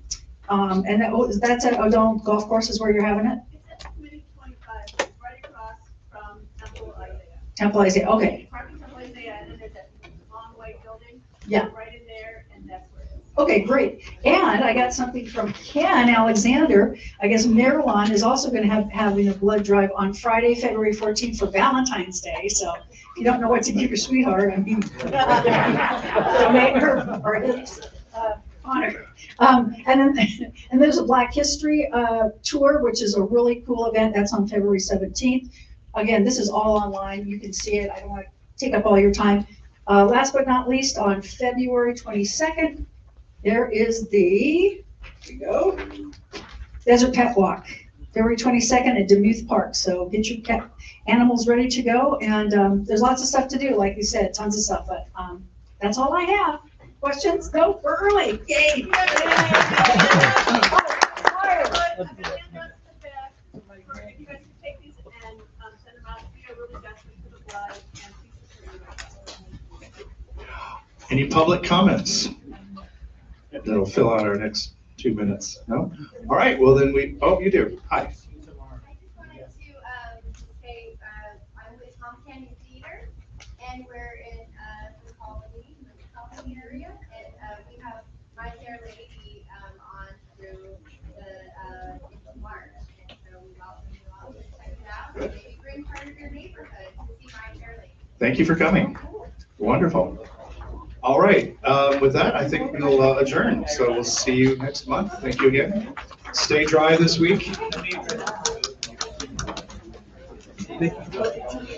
And that's at O'Donnell Golf Course is where you're having it? It's at Committee 25, right across from Temple Isaiah. Temple Isaiah, okay. Parking Temple Isaiah, and then there's that long white building. Yeah. Right in there, and that's where it is. Okay, great. And I got something from Ken Alexander. I guess Maryland is also going to having a blood drive on Friday, February 14th for Valentine's Day. So if you don't know what to give your sweetheart, I mean, donate her or his honor. And then, and there's a Black History Tour, which is a really cool event. That's on February 17th. Again, this is all online. You can see it. I don't want to take up all your time. Last but not least, on February 22nd, there is the, here we go, Desert Pet Walk. February 22nd at Demuth Park. So get your pet animals ready to go. And there's lots of stuff to do. Like you said, tons of stuff. But that's all I have. Questions? No, we're early. Yay! Any public comments? That'll fill out our next 2 minutes. No? All right, well then oh, you do. Hi. I'm with Tom Canyon Theater, and we're in the colony area, and we have My Fair Lady on through the March, and so we welcome you all to check it out, and maybe bring part of your neighborhood to see My Fair Lady. Thank you for coming. Wonderful. All right, with that, I think we'll adjourn. So we'll see you next month. Thank you again. Stay dry this week. Thank you.